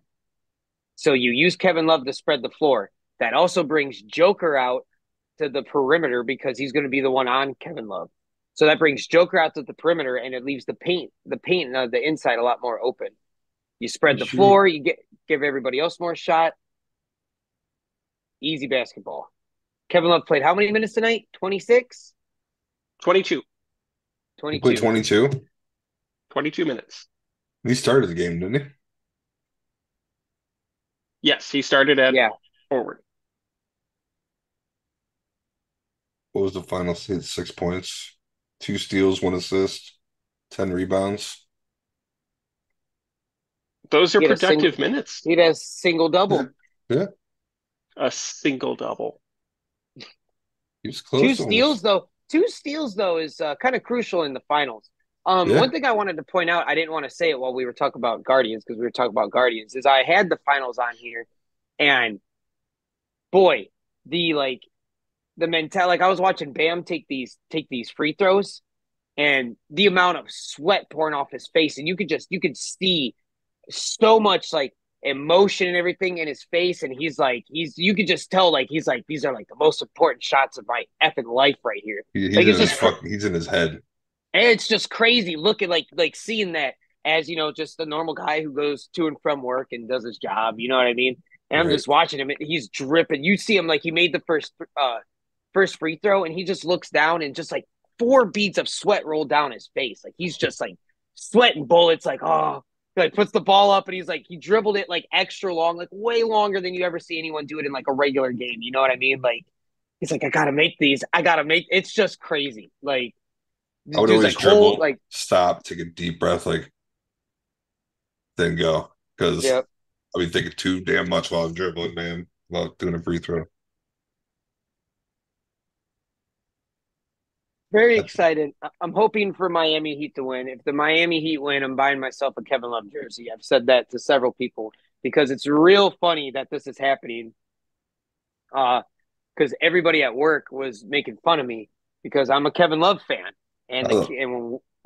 So you use Kevin Love to spread the floor. That also brings Joker out to the perimeter because he's going to be the one on Kevin Love. So that brings Joker out to the perimeter and it leaves the paint the inside a lot more open. You spread the floor, you give everybody else more shot. Easy basketball. Kevin Love played how many minutes tonight? 26? 22. 22. He played 22? 22 minutes. He started the game, didn't he? Yes, he started at forward. What was the final? 6 points, 2 steals, 1 assist, 10 rebounds. Those are productive minutes. He has single-double. Yeah. A single-double. He was close. 2 steals, though. 2 steals, though, is kind of crucial in the finals. One thing I wanted to point out, I didn't want to say it while we were talking about Guardians because we were talking about Guardians, is I had the finals on here, and boy, the mentality. Like I was watching Bam take these free throws, and the amount of sweat pouring off his face, and you could see so much like emotion and everything in his face, and you could just tell he's like these are like the most important shots of my effing life right here. He's in his head. And it's just crazy looking like seeing that as just a normal guy who goes to and from work and does his job. You know what I mean? And I'm just watching him. He's dripping. You see him like he made the first free throw, and he just looks down and just like 4 beads of sweat roll down his face. Like he's just like sweating bullets. Like he like puts the ball up, and he's like he dribbled it like extra long, like way longer than you ever see anyone do it in like a regular game. You know what I mean? Like he's like I gotta make these. It's just crazy. Like. I would always dribble, stop, take a deep breath, then go. Because I'll be thinking too damn much while I'm dribbling, man, while doing a free throw. Very excited. I'm hoping for Miami Heat to win. If the Miami Heat win, I'm buying myself a Kevin Love jersey. I've said that to several people because it's real funny that this is happening. Because everybody at work was making fun of me because I'm a Kevin Love fan. And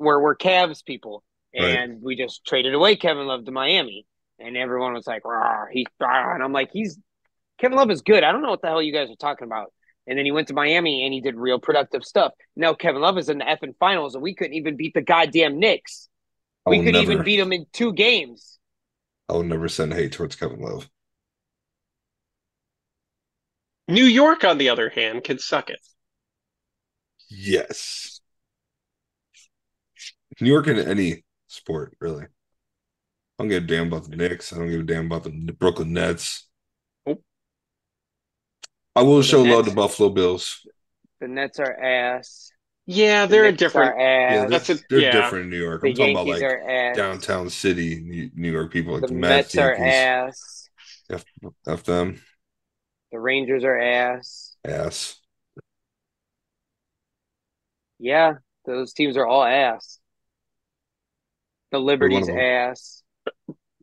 we're Cavs people, and we just traded away Kevin Love to Miami, and everyone was like, and I'm like, Kevin Love is good. I don't know what the hell you guys are talking about. And then he went to Miami and he did real productive stuff. Now Kevin Love is in the effing finals, and we couldn't even beat the goddamn Knicks. We couldn't even beat them in 2 games. I will never send hate towards Kevin Love. New York, on the other hand, can suck it. Yes. New York in any sport, really. I don't give a damn about the Knicks. I don't give a damn about the Brooklyn Nets. Oh. I will The show love Nets- to Buffalo Bills. The Nets are ass. Yeah, The they're a Knicks different. are ass. They're different in New York. The I'm talking about Yankees like are ass. downtown city, New York people, like The the Mets, Mets are Yankees. ass. F them. The Rangers are ass. Ass. Yeah, those teams are all ass. The Liberty's ass.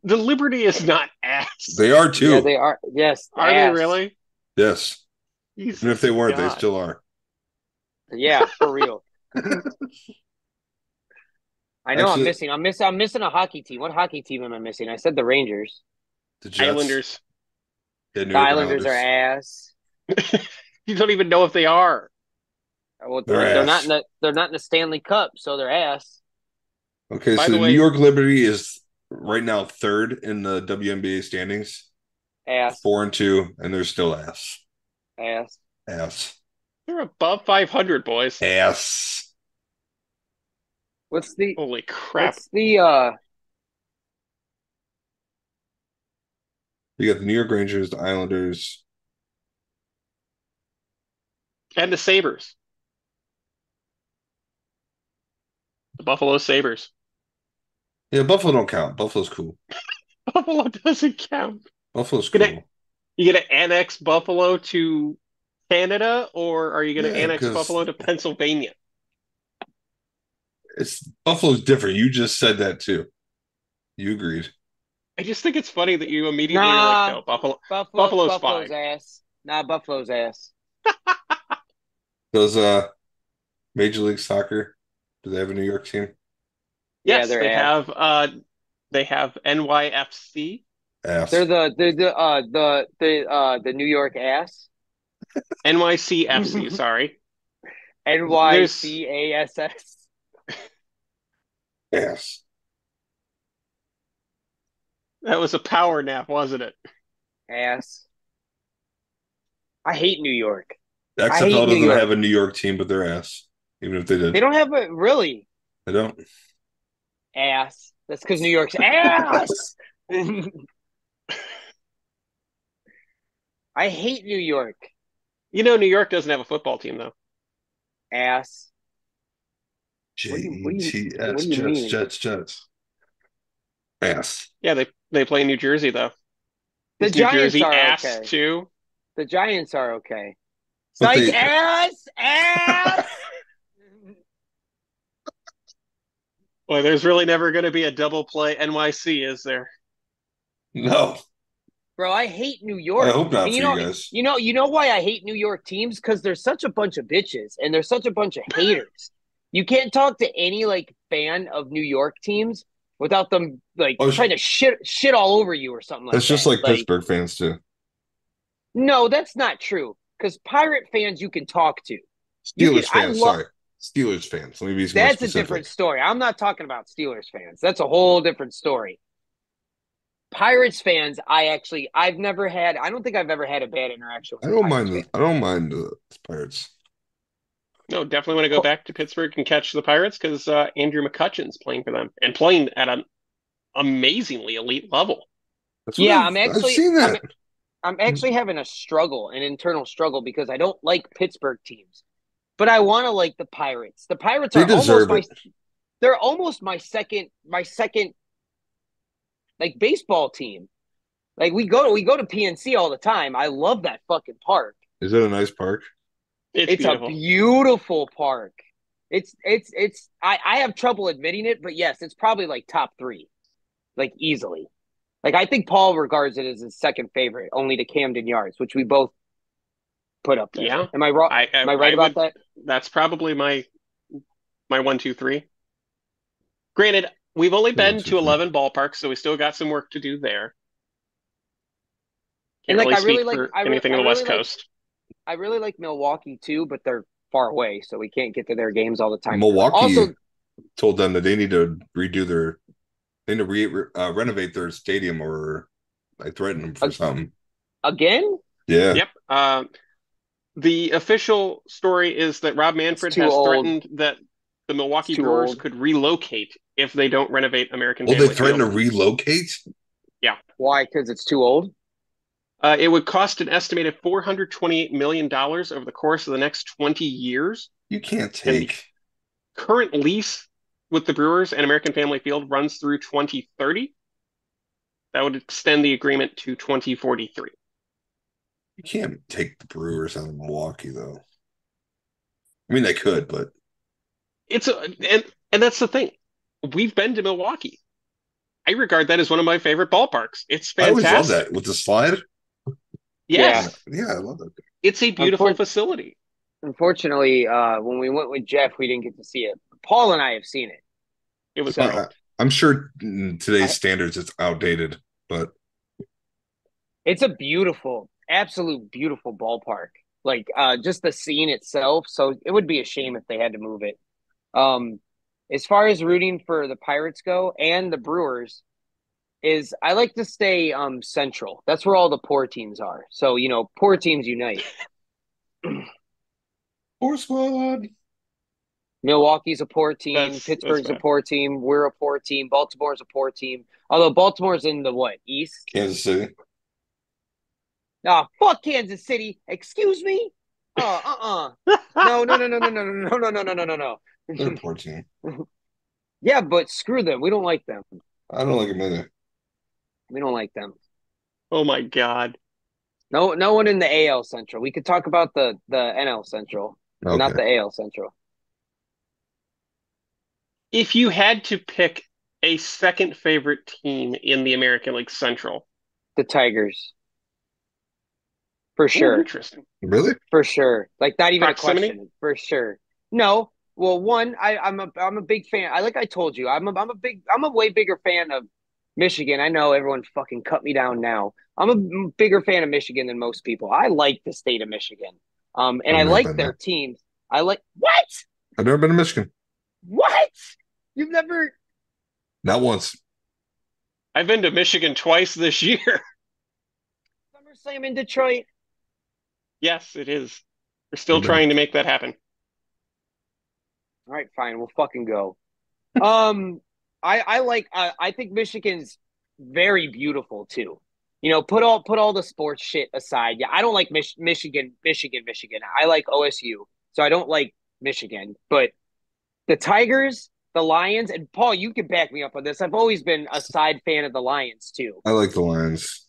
The Liberty is not ass. They are too. Yeah, they are. Yes, Are they really? Yes. Jesus Even if they weren't, God. they still are. Yeah, for real. I know. Actually, I'm missing a hockey team. What hockey team am I missing? I said the Rangers. the Jets. Islanders. Yeah, The Islanders are ass. You don't even know if they are. Well, They're not ass. in the Stanley Cup, so they're ass. Okay, By so the the way- New York Liberty is right now third in the WNBA standings. Ass. 4-2, and they're still ass. Ass. Ass. They're above 500, boys. Ass. What's the Holy crap. You got the New York Rangers, the Islanders. And the Sabres. The Buffalo Sabres. Yeah, Buffalo don't count. Buffalo's cool. Buffalo doesn't count. Buffalo's Gonna- cool. You going to annex Buffalo to Canada, or are you going to Yeah, annex 'cause- Buffalo to Pennsylvania? Buffalo's different. You just said that too. You agreed. I just think it's funny that you immediately were Nah. like, no, Buffalo's fine. ass. Nah, Buffalo's ass. Does Major League Soccer, do they have a New York team? Yes, they're they ass. have NYFC. Ass. They're the New York ass. NYCFC, sorry. NYCASS. Ass. That was a power nap, wasn't it? Ass. I hate New York. XFL New doesn't York. have a New York team, but they're ass. Even if they did. They don't have a really They don't. ass. That's because New York's ass. I hate New York. You know, New York doesn't have a football team, though. Ass. Jets, what do you mean? Jets. Ass. Yeah, they play in New Jersey, though. The Is New Giants Jersey are ass, okay. too? The Giants are okay. But Psych they- ass. Boy, there's really never going to be a double play NYC, is there? No. Bro, I hate New York. I hope not And for you guys. You know why I hate New York teams? Because they're such a bunch of bitches and they're such a bunch of haters. You can't talk to any fan of New York teams without them trying to shit all over you or something like that. That's just like Pittsburgh fans too. No, that's not true. Because Pirate fans you can talk to. Steelers fans, sorry. Steelers fans. Let me be more That's specific. a different story. I'm not talking about Steelers fans. That's a whole different story. Pirates fans, I don't think I've ever had a bad interaction with I don't Pirates mind fans. I don't mind the Pirates. No, definitely want to go back to Pittsburgh and catch the Pirates because Andrew McCutcheon's playing for them and playing at an amazingly elite level. I've seen that. I'm actually having an internal struggle because I don't like Pittsburgh teams, but I want to like the Pirates. The Pirates are they're almost my second baseball team. We go to PNC all the time. I love that fucking park. Is it a nice park? It's a beautiful park. I have trouble admitting it, but yes, it's probably top 3, easily. I think Paul regards it as his second favorite, only to Camden Yards, which we both put up there. Yeah. Am I wrong? Am I right about that? That's probably my 1, 2, 3. Granted, we've only been to 11 ballparks, so we still got some work to do there. Can't really speak for anything on the West Coast. I really like Milwaukee too, but they're far away, so we can't get to their games all the time. Milwaukee also told them that they need to renovate their stadium, or I threatened them for something. Again? Yeah. Yep. The official story is that Rob Manfred has threatened that the Milwaukee Brewers could relocate if they don't renovate American Will they Family threaten to Field. relocate? Yeah. Why? Because it's too old? It would cost an estimated $428 million over the course of the next 20 years. You can't And the take. current lease with the Brewers and American Family Field runs through 2030. That would extend the agreement to 2043. You can't take the Brewers out of Milwaukee, though. I mean, they could, but And that's the thing. We've been to Milwaukee. I regard that as one of my favorite ballparks. It's I always love fantastic. that with the slide. Yes. Yeah, I love that. It's a beautiful facility. Unfortunately, when we went with Jeff, we didn't get to see it. Paul and I have seen it. It was So- great. I'm sure in today's standards it's outdated, but It's a beautiful, absolute beautiful ballpark. Like just the scene itself. So it would be a shame if they had to move it. As far as rooting for the Pirates go and the Brewers, is I like to stay central. That's where all the poor teams are. So, poor teams unite. poor squad. Milwaukee's a poor team. That's Pittsburgh's a fair. poor team. We're a poor team. Baltimore's a poor team. Although Baltimore's in the what? East? Kansas City. Ah, fuck Kansas City. Excuse me? No. They're a poor team. Yeah, but screw them. We don't like them. I don't like them either. We don't like them. Oh my God. No one in the AL Central. We could talk about the NL Central, but not the AL Central. If you had to pick a second favorite team in the American League Central, The Tigers. For sure. Interesting. Really? For sure. Like not even Proximity? a question. For sure. No. Well, one, I'm a big fan. I told you, I'm a way bigger fan of Michigan. I know everyone fucking cut me down now. I'm a bigger fan of Michigan than most people. I like the state of Michigan. And I've I never like been their there. teams. I like what? I've never been to Michigan. What? You've never Not once. I've been to Michigan twice this year. SummerSlam in Detroit? Yes, it is. We're still I've been- trying to make that happen. All right, fine. We'll fucking go. I think Michigan's very beautiful too. Put all the sports shit aside. Yeah, I don't like Michigan. I like OSU, so I don't like Michigan. But the Tigers, the Lions, and Paul, you can back me up on this. I've always been a side fan of the Lions too. I like the Lions.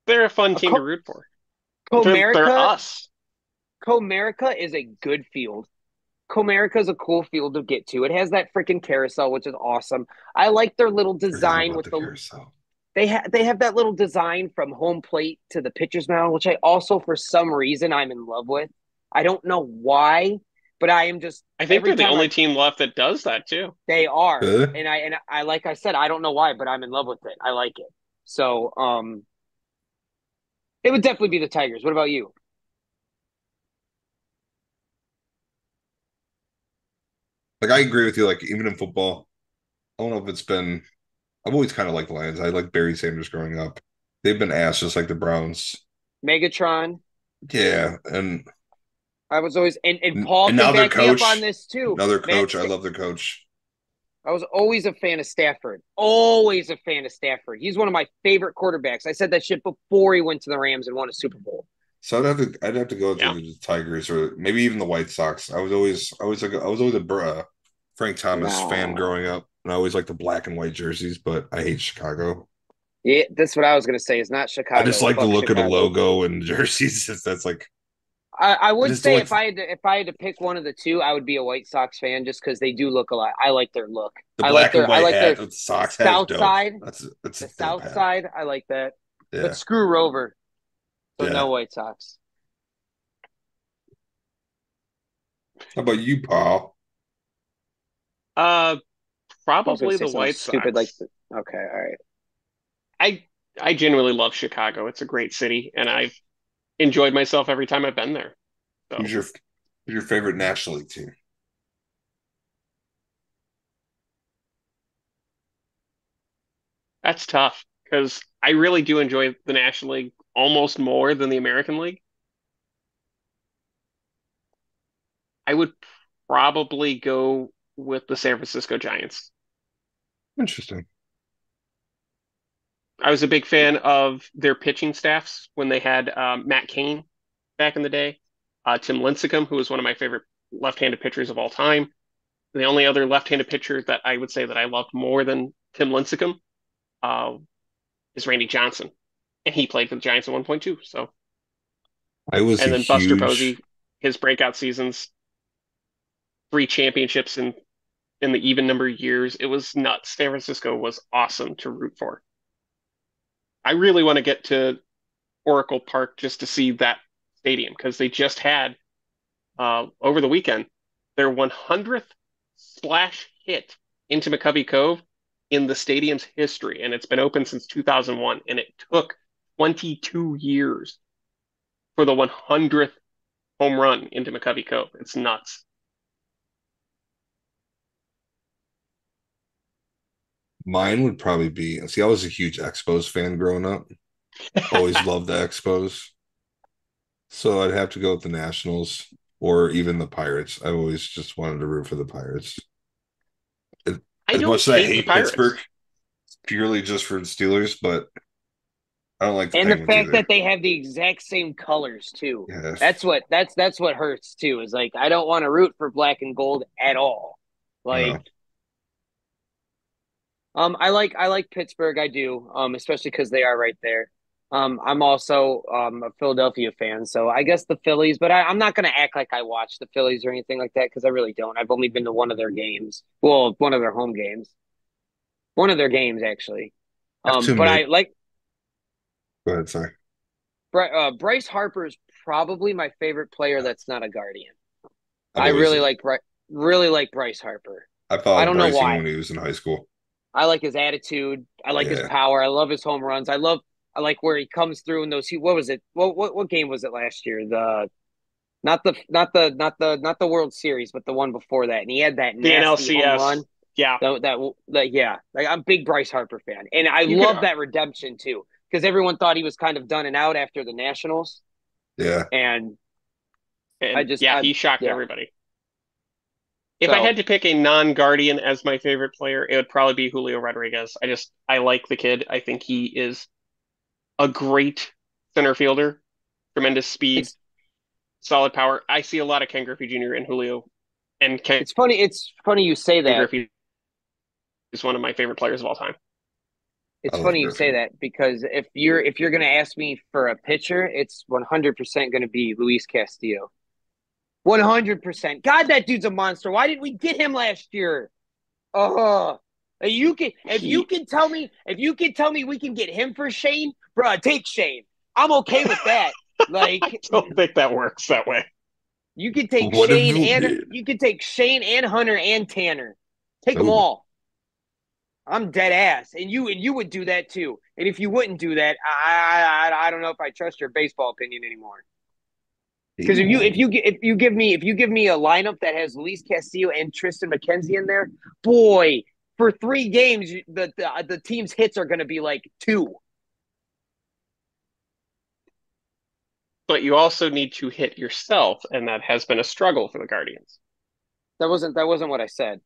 They're a fun team to root for. They're us. Comerica is a good field. Comerica is a cool field to get to. It has that freaking carousel, which is awesome. I like their little design with the carousel. They have that little design from home plate to the pitcher's mound, which I also, for some reason, I'm in love with. I don't know why, but I am just. I think they're the only team left that does that too. They are, Really? and I like I said, I don't know why, but I'm in love with it. I like it. So, it would definitely be the Tigers. What about you? Like I agree with you. Like even in football, I don't know if it's been. I've always kind of liked the Lions. I like Barry Sanders growing up. They've been ass just like the Browns. Megatron. Yeah, and I was always and Paul and can now their back me up coach. on this too. Another coach. I love their coach. I was always a fan of Stafford. Always a fan of Stafford. He's one of my favorite quarterbacks. I said that shit before he went to the Rams and won a Super Bowl. So I'd have to go to the Tigers or maybe even the White Sox. I was always a Frank Thomas fan growing up, and I always liked the black and white jerseys. But I hate Chicago. Yeah, that's what I was gonna say. It's not Chicago. I just like the look Chicago. of the logo and jerseys. That's like. I would say if I had to pick one of the two, I would be a White Sox fan just because they do look a lot. I like their look. The black and white hat with the Sox South side. That's the South side. I like that. Yeah. But screw Rover. So no White Sox. How about you, Paul? Probably the White Sox. Stupid like okay, all right. I genuinely love Chicago. It's a great city, and I've enjoyed myself every time I've been there. So. Who's your favorite National League team? That's tough because I really do enjoy the National League almost more than the American League. I would probably go with the San Francisco Giants. Interesting. I was a big fan of their pitching staffs when they had Matt Cain back in the day, Tim Lincecum, who was one of my favorite left-handed pitchers of all time. The only other left-handed pitcher that I would say that I loved more than Tim Lincecum uh, is Randy Johnson, and he played for the Giants at 1.2. So, I was a and then Buster huge Posey, his breakout seasons, 3 championships in the even number of years. It was nuts. San Francisco was awesome to root for. I really want to get to Oracle Park just to see that stadium because they just had over the weekend their 100th splash hit into McCovey Cove in the stadium's history, and it's been open since 2001, and it took 22 years for the 100th home run into McCovey Cove. It's nuts. Mine would probably be, see, I was a huge Expos fan growing up. Always loved the Expos. So I'd have to go with the Nationals or even the Pirates. I always just wanted to root for the Pirates. I As don't much as I hate the hate Pirates. Pittsburgh, purely just for the Steelers, but I don't like the And the Penguins fact either. that they have the exact same colors too. Yeah. That's what hurts too. Is like I don't want to root for black and gold at all. Like I like Pittsburgh, I do. Especially because they are right there. I'm also a Philadelphia fan, so I guess the Phillies, but I'm not gonna act like I watch the Phillies or anything like that because I really don't. I've only been to one of their games. Well, one of their home games. One of their games actually. Have to But admit, I like go ahead, sorry. Bryce Harper is probably my favorite player that's not a Guardian. I've I always really like Bryce Harper. I I followed don't know Brycing why. when he was in high school. I like his attitude. I like his Yeah. power. I love his home runs. I like where he comes through in those. What was it? What game was it last year? Not the World Series, but the one before that. And he had that The nasty home NLCS, run. yeah, Yeah. Like I'm a big Bryce Harper fan, and I you could, love that redemption too because everyone thought he was kind of done and out after the Nationals, Yeah. and and yeah, he shocked yeah. everybody. If I So had to pick a non-Guardian as my favorite player, it would probably be Julio Rodriguez. I like the kid. I think he is a great center fielder, tremendous speed, it's solid power. I see a lot of Ken Griffey Jr. and Julio, and Ken it's funny. It's funny you say that. Griffey is one of my favorite players of all time. I It's love funny you say Griffin. that because if you're going to ask me for a pitcher, it's 100% going to be Luis Castillo. 100%. God, that dude's a monster. Why didn't we get him last year? Oh, you can He, if you can tell me we can get him for Shane, bro, take Shane. I'm okay with that. I Like don't think that works that way. you can take What if Shane you and did? Hunter and Tanner. Take them Oh, all. I'm dead ass, and you would do that too. And if you wouldn't do that, I don't know if I trust your baseball opinion anymore. Because if you give me a lineup that has Luis Castillo and Tristan McKenzie in there, boy, for 3 games the team's hits are going to be like 2. But you also need to hit yourself, and that has been a struggle for the Guardians. That wasn't what I said.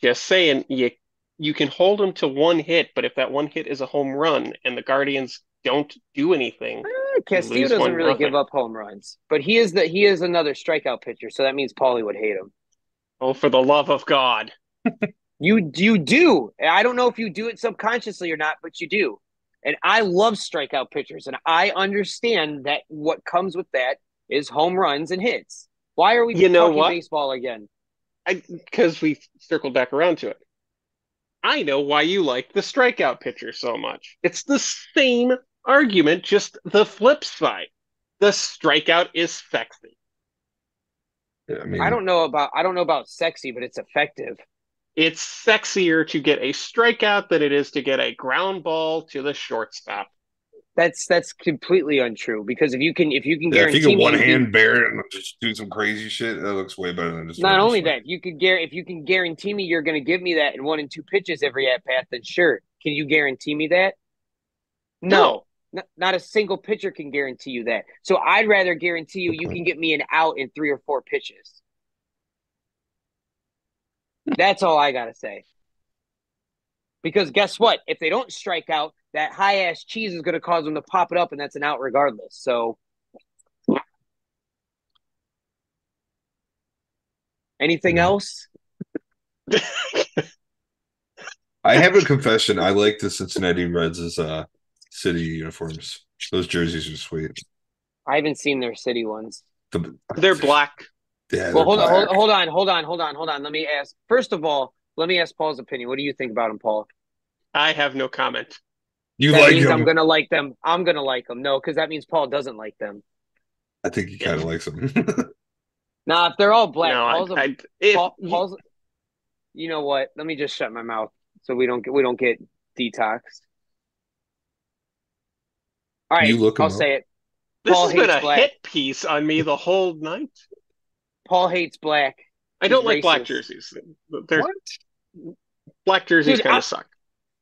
Just saying, you can hold them to one hit, but if that one hit is a home run and the Guardians don't do anything, you Castillo lose doesn't one really give nothing. up home runs, but he is another strikeout pitcher, so that means Paulie would hate him. Oh, for the love of God. You do. I don't know if you do it subconsciously or not, but you do. And I love strikeout pitchers, and I understand that what comes with that is home runs and hits. Why are we You know talking what? baseball again? Because we circled back around to it. I know why you like the strikeout pitcher so much. It's the same argument, just the flip side. The strikeout is sexy. I mean, I don't know about sexy, but it's effective. It's sexier to get a strikeout than it is to get a ground ball to the shortstop. That's completely untrue because if you can yeah, if you guarantee can me one you can hand bear it and just do some crazy shit, that looks way better than just not throwing a only strike. that if you can guarantee me you're going to give me that in 1 and 2 pitches every at bat, then sure. Can you guarantee me that? No, No, not a single pitcher can guarantee you that. So I'd rather guarantee you can get me an out in 3 or 4 pitches. That's all I gotta say. Because guess what? If they don't strike out, that high ass cheese is gonna cause them to pop it up, and that's an out regardless. So, anything else? I have a confession. I like the Cincinnati Reds' city uniforms. Those jerseys are sweet. I haven't seen their city ones. They're black. Yeah, Well, hold on. Let me ask. First of all, let me ask Paul's opinion. What do you think about them, Paul? I have no comment. You that like means them? I'm gonna like them. I'm gonna like them. No, because that means Paul doesn't like them. I think he kind of likes them. Nah, if they're all black, No, Paul's. You know what? Let me just shut my mouth so we don't get detoxed. All right, I'll say it. This Paul has been a black. hit piece on me the whole night. Paul hates black. I don't like black jerseys. Black jerseys kind of suck.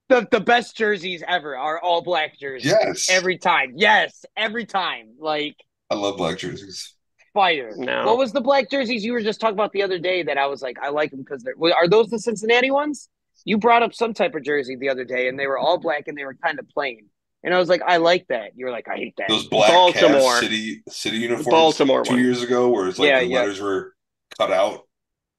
The best jerseys ever are all black jerseys. Yes. Every time. Yes, every time. Like, I love black jerseys. Fire. No. What was the black jerseys you were just talking about the other day that I was like, I like them because are those the Cincinnati ones? You brought up some type of jersey the other day and they were all black and they were kind of plain. And I was like, I like that. You were like, I hate that. Those black Cavs city uniforms Baltimore 2 years ago where it's like the letters were cut out.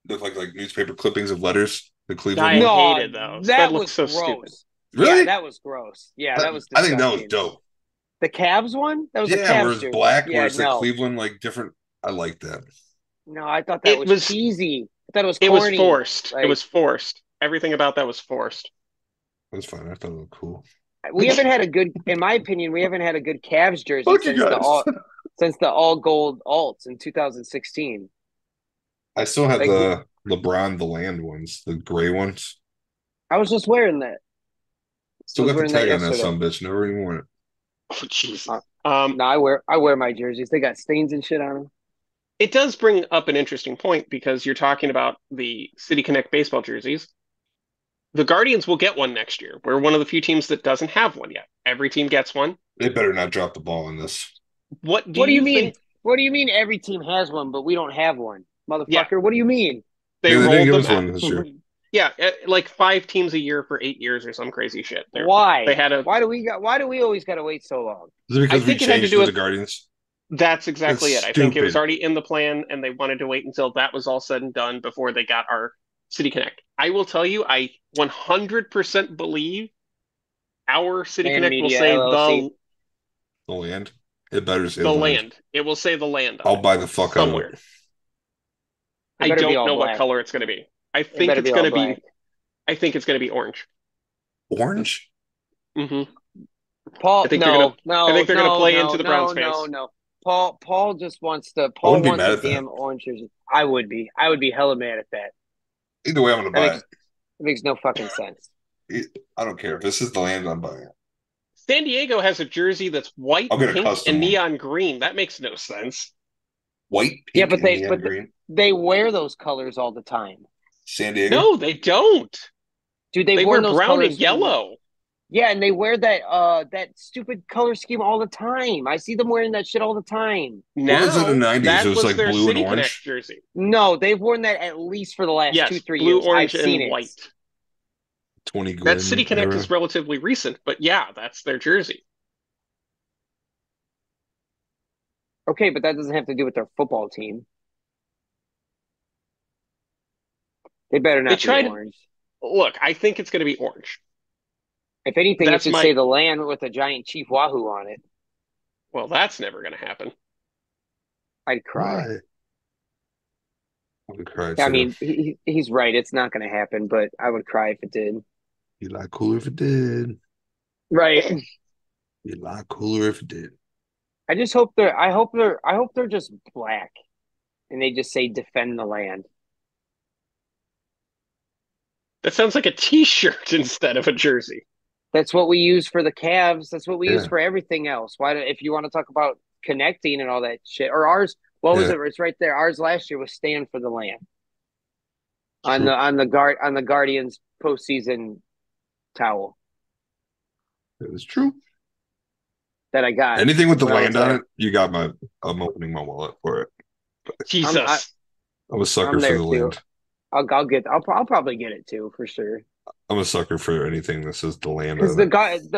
Looked like newspaper clippings of letters. The Cleveland. I hated those. That looks so gross. stupid. Really? Yeah, that was gross. Yeah, that was disgusting. I think that was dope. The Cavs one? That was the Cavs where it's jersey. black, where it's the Cleveland, like, different. I like that. No, I thought that was cheesy. I thought it was corny. It was forced. It was forced. Everything about that was forced. That's fine. I thought it looked cool. We haven't had a good, in my opinion, we haven't had a good Cavs jersey since the all gold alts in 2016. I still have the LeBron the Land ones, the gray ones. I was just wearing that. Still got the tag on that some bitch. Never even worn it. Oh jeez. No, I wear my jerseys. They got stains and shit on them. It does bring up an interesting point because you're talking about the City Connect baseball jerseys. The Guardians will get one next year. We're one of the few teams that doesn't have one yet. Every team gets one. They better not drop the ball in this. What do you mean? What do you mean every team has one, but we don't have one? Motherfucker, yeah. What do you mean? They rolled them one this year. Yeah, like 5 teams a year for 8 years or some crazy shit. Why? Why do we always got to wait so long? Is it because we changed with the Guardians? That's exactly it. I think it was already in the plan, and they wanted to wait until that was all said and done before they got our City Connect. I will tell you, I 100% believe our City Connect will say the land. It better say the land. It will say the land. I'll buy the fuck somewhere. out of it. I don't know what color it's going to be. I think it's going to be. I think it's going to be orange. Orange? Mm-hmm. Paul, I think they're going to play into the Browns fans. No. Paul just wants the. Paul wants the damn orange jersey. I would be hella mad at that. Either way, I'm going to buy it. It makes no fucking sense. I don't care if this is the land. I'm buying it. San Diego has a jersey that's white, pink, and neon green. That makes no sense. White, pink, and neon green. They wear those colors all the time. San Diego? No, they don't. Dude, they wear brown and yellow. Yeah, and they wear that stupid color scheme all the time. I see them wearing that shit all the time. What was it in the 90s? It was like blue and orange? Jersey. No, they've worn that at least for the last 2-3 years. Blue, orange, and white. 20 grand. That City Connect is relatively recent, but yeah, that's their jersey. Okay, but that doesn't have to do with their football team. They better not be orange. Look, I think it's going to be orange. If anything, it should say the land with a giant Chief Wahoo on it. Well, that's never going to happen. I'd cry. Why? I would cry. I mean, he's right. It's not going to happen, but I would cry if it did. You'd like cooler if it did. Right. You'd like cooler if it did. I just hope I hope they're just black, and they just say "defend the land." That sounds like a T-shirt instead of a jersey. That's what we use for the Cavs. That's what we use for everything else. If you want to talk about connecting and all that shit, or ours, what was it? It's right there. Ours last year was "Stand for the Land" on the Guardians postseason towel. It was true. That I got. Anything with the land on it, you got I'm opening my wallet for it. Jesus. I'm a sucker for the land. I'll probably get it too for sure. I'm a sucker for anything that says the land Because on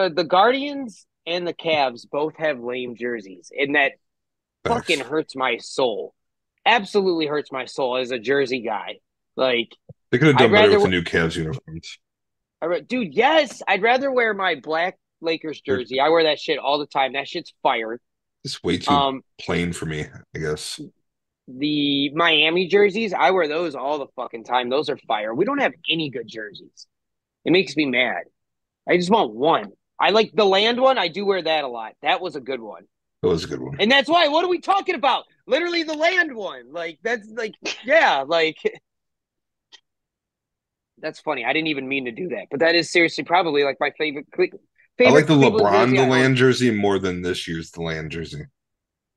it. the Guardians and the Cavs both have lame jerseys, and that fucking Facts. hurts my soul. Absolutely hurts my soul as a jersey guy. Like They could have I'd done better with rather, the new Cavs uniforms. dude. Yes, I'd rather wear my black Lakers They're jersey. I wear that shit all the time. That shit's fire. just way too Um, plain for me, I guess. the Miami jerseys, I wear those all the fucking time. Those are fire. We don't have any good jerseys. It makes me mad. I just want one. I like the land one. I do wear that a lot. That was a good one. That was a good one. And that's why, what are we talking about? Literally the land one. Like, that's like, yeah, like, that's funny. I didn't even mean to do that. But that is seriously probably like my I like favorite the Cleveland LeBron jersey the I own. land jersey more than this year's the land jersey.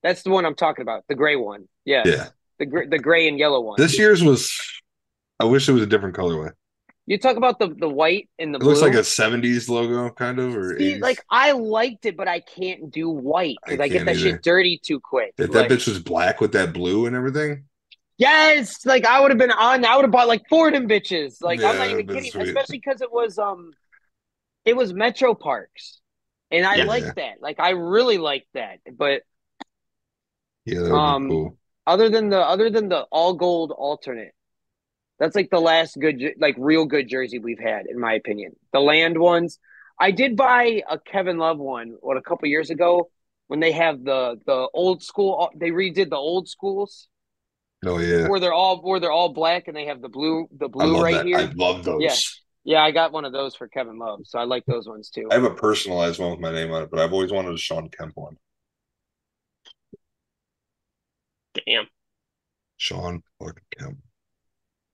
That's the one I'm talking about. The gray one. Yes. Yeah. The gray and yellow one. This year's was I wish it was a different colorway. You talk about the white and the It looks like blue. a 70s logo, kind of, or See, 80s. like I liked it, but I can't do white I because I get can't that either. shit dirty too quick. If that Like, bitch was black with that blue and everything, yes, like I would have been on. I would have bought like four of them bitches. Like I'm yeah, not that would even have been kidding. sweet. Especially because it was Metro Parks, and I Yeah. liked that. Like I really liked that. But Yeah, that would have been um, cool. other than the all gold alternate, that's like the last good like real good jersey we've had, in my opinion. The land ones, I did buy a Kevin Love one a couple years ago when they have the old school. They redid the old schools Oh yeah. where they're all black and they have the I blue love right that. I here. love Yeah. those. Yeah, I got one of those for Kevin Love, so I like those ones I too. have a personalized one with my name on it, but I've always wanted a Sean Kemp one. Damn. Sean fucking Kemp.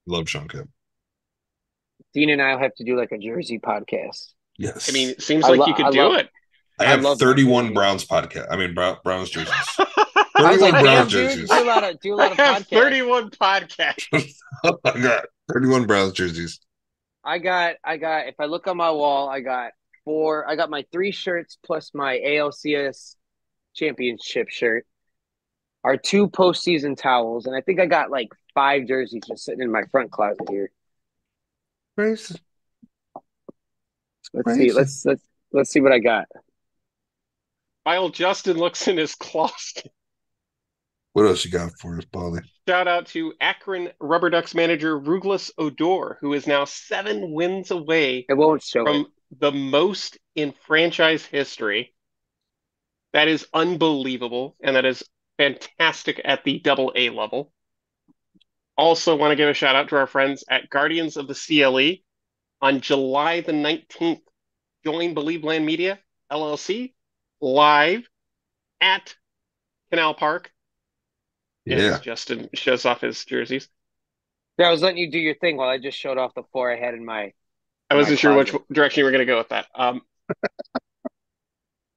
Love Sean Kemp. Dean and I'll have to do like a Jersey podcast. I mean, Yes. it seems like you I could do love it. I I have love my 31 jerseys. Browns podcast. I mean Browns jerseys. I was 31 like, Browns damn, dude, jerseys. do a I lot of have podcasts. 31 podcasts. I got 31 Browns jerseys. I got if I look on my wall, I got my three shirts plus my ALCS championship shirt, our two postseason towels, and I think I got like five jerseys just sitting in my front closet here. Crazy. Let's see. Crazy. Let's see what I got. While Justin looks in his closet. What else you got for us, Polly? Shout out to Akron Rubber Ducks manager Ruglis Odor, who is now 7 wins away It won't show it. from the most in franchise history. That is unbelievable, and that is fantastic at the double A level. Also, want to give a shout out to our friends at Guardians of the CLE. On July the 19th, join Believe Land Media, LLC, live at Canal Park, as Yeah. Justin shows off his jerseys. Yeah, I was letting you do your thing while I just showed off the four I had in my I wasn't sure which closet. direction you were going to go with that.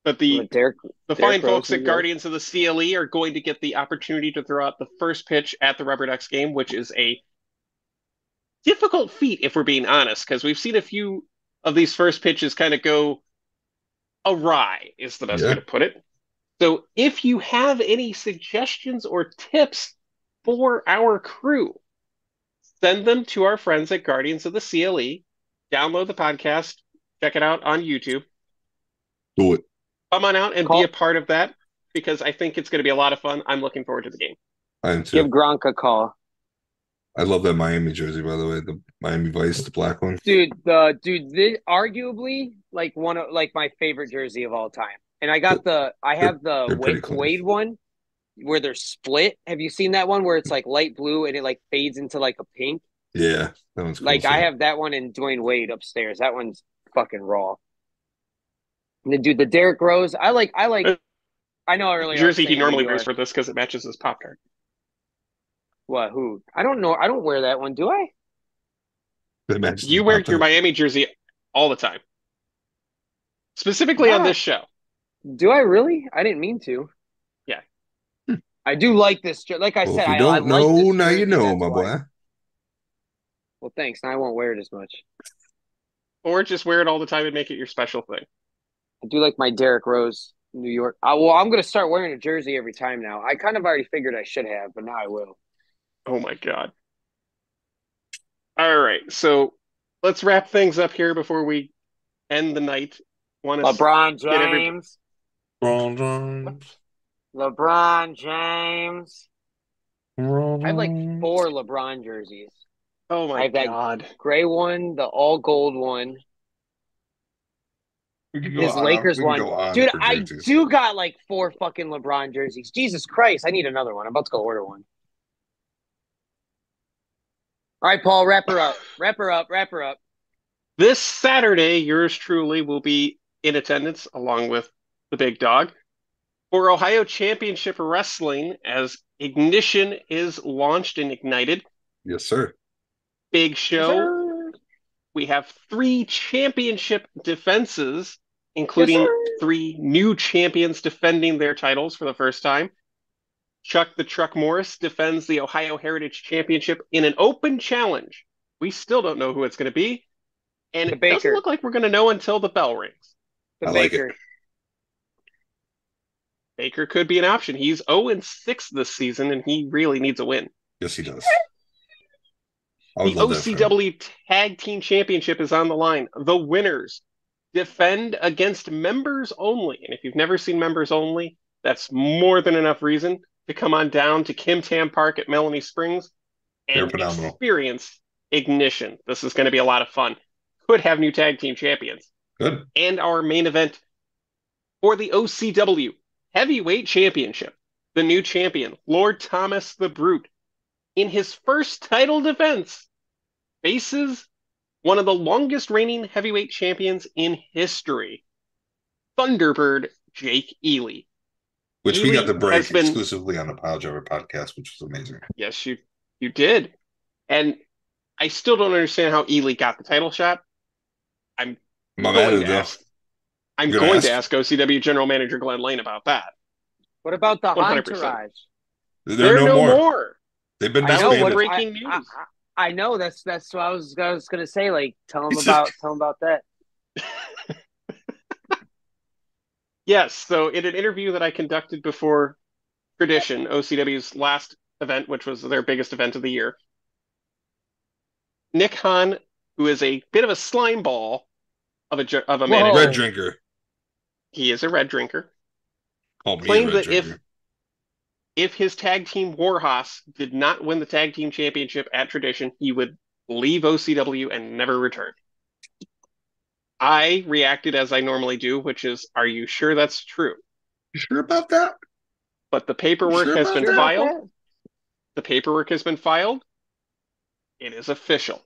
But the Derek fine Rose, folks at Guardians of the CLE are going to get the opportunity to throw out the first pitch at the Rubber Ducks game, which is a difficult feat, if we're being honest, because we've seen a few of these first pitches kind of go awry, is the best way Yeah. to put it. So if you have any suggestions or tips for our crew, send them to our friends at Guardians of the CLE. Download the podcast, check it out on YouTube. Do it. Come on out and be a part of that because I think it's going to be a lot of fun. I'm looking forward to the game. I am Give too. Gronk a call. I love that Miami jersey, by the way. The Miami Vice, the black one. This arguably like one of like my favorite jersey of all time. And I have the pretty close. Wade one where they're split. Have you seen that one where it's like light blue and it like fades into like a pink? Yeah, that one's cool. Like I have that one in Dwayne Wade upstairs. That one's fucking raw. And the Derek Rose, I know earlier jersey he normally wears for this because it matches his pop card. What? Who? I don't know. I don't wear that one. Do I? You wear your Miami jersey all the time, specifically on this show. Do I really? I didn't mean to. Yeah, I do like this. Like I said, if you don't know, like this now jersey, you know, my boy. Well, thanks. Now I won't wear it as much. Or just wear it all the time and make it your special thing. I do like my Derek Rose, New York. I'm going to start wearing a jersey every time now. I kind of already figured I should have, but now I will. Oh my God. All right, so let's wrap things up here before we end the night. Want to LeBron get everybody? James. LeBron James. I have like 4 LeBron jerseys. Oh I my have that God! gray one, the all gold one, We could go his on. Lakers We can one. go on Dude, for I jerseys. do got like 4 fucking LeBron jerseys. Jesus Christ, I need another one. I'm about to go order one. All right, Paul, wrap her up. Wrap her up. Wrap her up. This Saturday, yours truly will be in attendance along with the big dog for Ohio Championship Wrestling as Ignition is launched and ignited. Yes, sir. Big Yes, show. sir. We have 3 championship defenses, Yes, including sir. 3 new champions defending their titles for the first time. Chuck the Truck Morris defends the Ohio Heritage Championship in an open challenge. We still don't know who it's going to be, and The it doesn't Baker. look like we're going to know until the bell rings. The I like it. Baker. Baker could be an option. He's 0-6 this season, and he really needs a win. Yes, he does. I would The love that for him. OCW Tag Team Championship is on the line. The winners defend against members only. And if you've never seen members only, that's more than enough reason to come on down to Kim Tam Park at Melanie Springs They're and phenomenal. experience Ignition. This is going to be a lot of fun. Could have new tag team champions. Good. And our main event for the OCW Heavyweight Championship. The new champion, Lord Thomas the Brute, in his first title defense, faces one of the longest reigning heavyweight champions in history, Thunderbird Jake Ely. Which we got to Ely break has been, exclusively on the Pile Driver podcast, which was amazing. yes, you did. And I still don't understand how Ely got the title shot. I'm My going man, to though. ask. I'm You're gonna going ask? to ask OCW General Manager Glenn Lane about that. What about the 100%. Entourage? They're no more. They've been I know That was what disbanded. breaking news. I know that's what I was gonna say. Like, tell him about that. Yes, so in an interview that I conducted before Tradition, OCW's last event, which was their biggest event of the year, Nick Hahn, who is a bit of a slime ball of a manager, Red drinker. he is a red drinker, Called me a claimed red that drinker. if his tag team Warhorse did not win the tag team championship at Tradition, he would leave OCW and never return. I reacted as I normally do, which is, are you sure that's true? You sure about that? But the paperwork Sure has about been that? filed. The paperwork has been filed. It is official.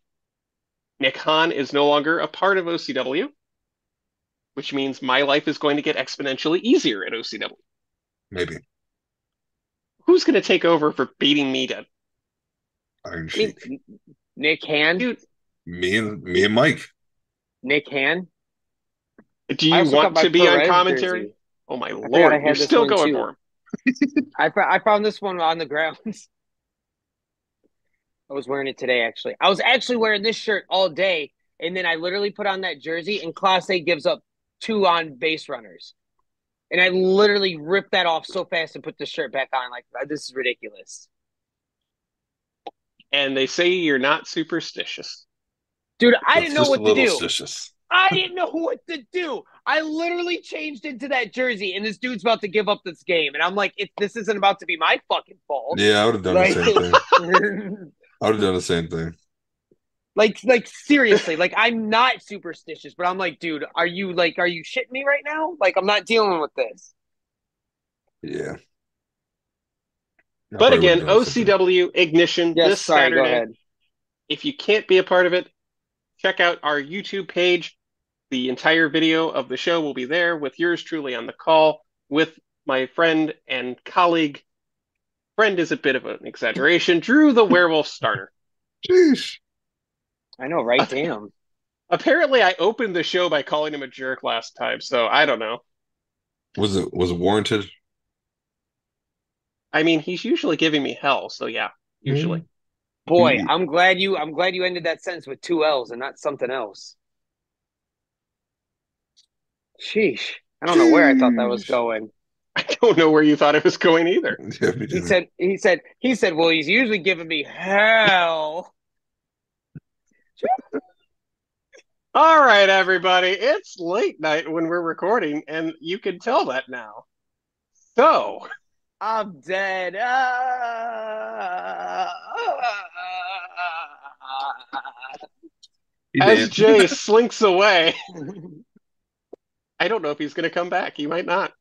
Nick Hahn is no longer a part of OCW, which means my life is going to get exponentially easier at OCW. Maybe. Who's going to take over for beating me to Iron Sheik. Nick Han. Dude, Me and Mike. Nick Han. do you want to be on commentary? Jersey. Oh my I lord, you're this still one going too. for him. I found this one on the grounds. I was wearing it today, actually. I was actually wearing this shirt all day, and then I literally put on that jersey, and Class A gives up 2 on base runners. And I literally ripped that off so fast and put the shirt back on. Like, this is ridiculous. And they say you're not superstitious. Dude, I didn't know Just what a to little do. suspicious. I didn't know what to do. I literally changed into that jersey, and this dude's about to give up this game. And I'm like, this isn't about to be my fucking fault. Yeah, I would have done the same thing. I would have done the same thing. Like seriously, like I'm not superstitious, but I'm like, dude, are you shitting me right now? Like, I'm not dealing with this. Yeah. But again, OCW Ignition this Saturday. Go ahead. If you can't be a part of it, check out our YouTube page. The entire video of the show will be there with yours truly on the call with my friend and colleague. Friend is a bit of an exaggeration. Drew the Werewolf Starter. Jeez. I know, right? Damn. Apparently, I opened the show by calling him a jerk last time, so I don't know. Was it warranted? I mean, he's usually giving me hell, so yeah, usually. Boy, I'm glad you ended that sentence with 2 L's and not something else. Sheesh. I don't know where I thought that was going. I don't know where you thought it was going either. Yeah, he said, well, he's usually giving me hell. All right, everybody. It's late night when we're recording, and you can tell that now. So, I'm dead. As Jay slinks away, I don't know if he's going to come back. He might not.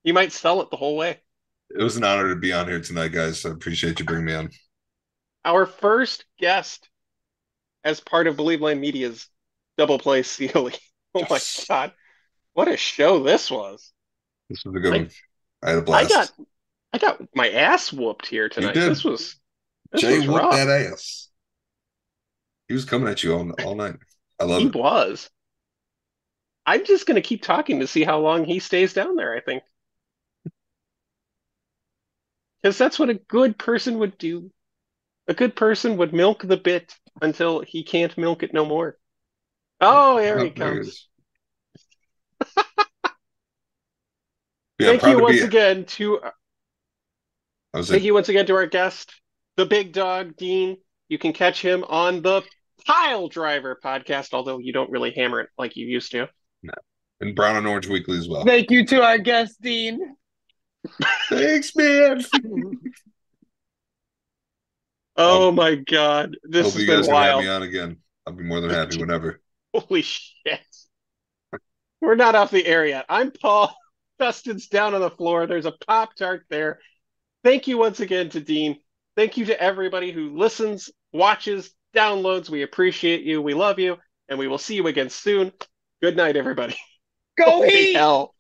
He might sell it the whole way. It was an honor to be on here tonight, guys. I appreciate you bringing me on. Our first guest as part of Believe Line Media's Double Play CLE. Oh my God. What a show this was. This was a good one. I had a blast. I got my ass whooped here tonight. You did. Jay whooped rough. that ass. He was coming at you all night. I love it. He was. I'm just going to keep talking to see how long he stays down there, I think. Because that's what a good person would do. A good person would milk the bit until he can't milk it no more. Oh, there he comes. Thank you once again to our guest, the big dog, Dean. You can catch him on the Pile Driver podcast, although you don't really hammer it like you used to. No. And Brown and Orange Weekly as well. Thank you to our guest, Dean. Thanks, man. Oh my God, this has been wild. Hope you guys can have me on again. I'll be more than happy whenever. Holy shit! We're not off the air yet. I'm Paul. Dustin's down on the floor. There's a Pop-Tart there. Thank you once again to Dean. Thank you to everybody who listens, watches, downloads. We appreciate you. We love you, and we will see you again soon. Good night, everybody. Go Heat! Hell.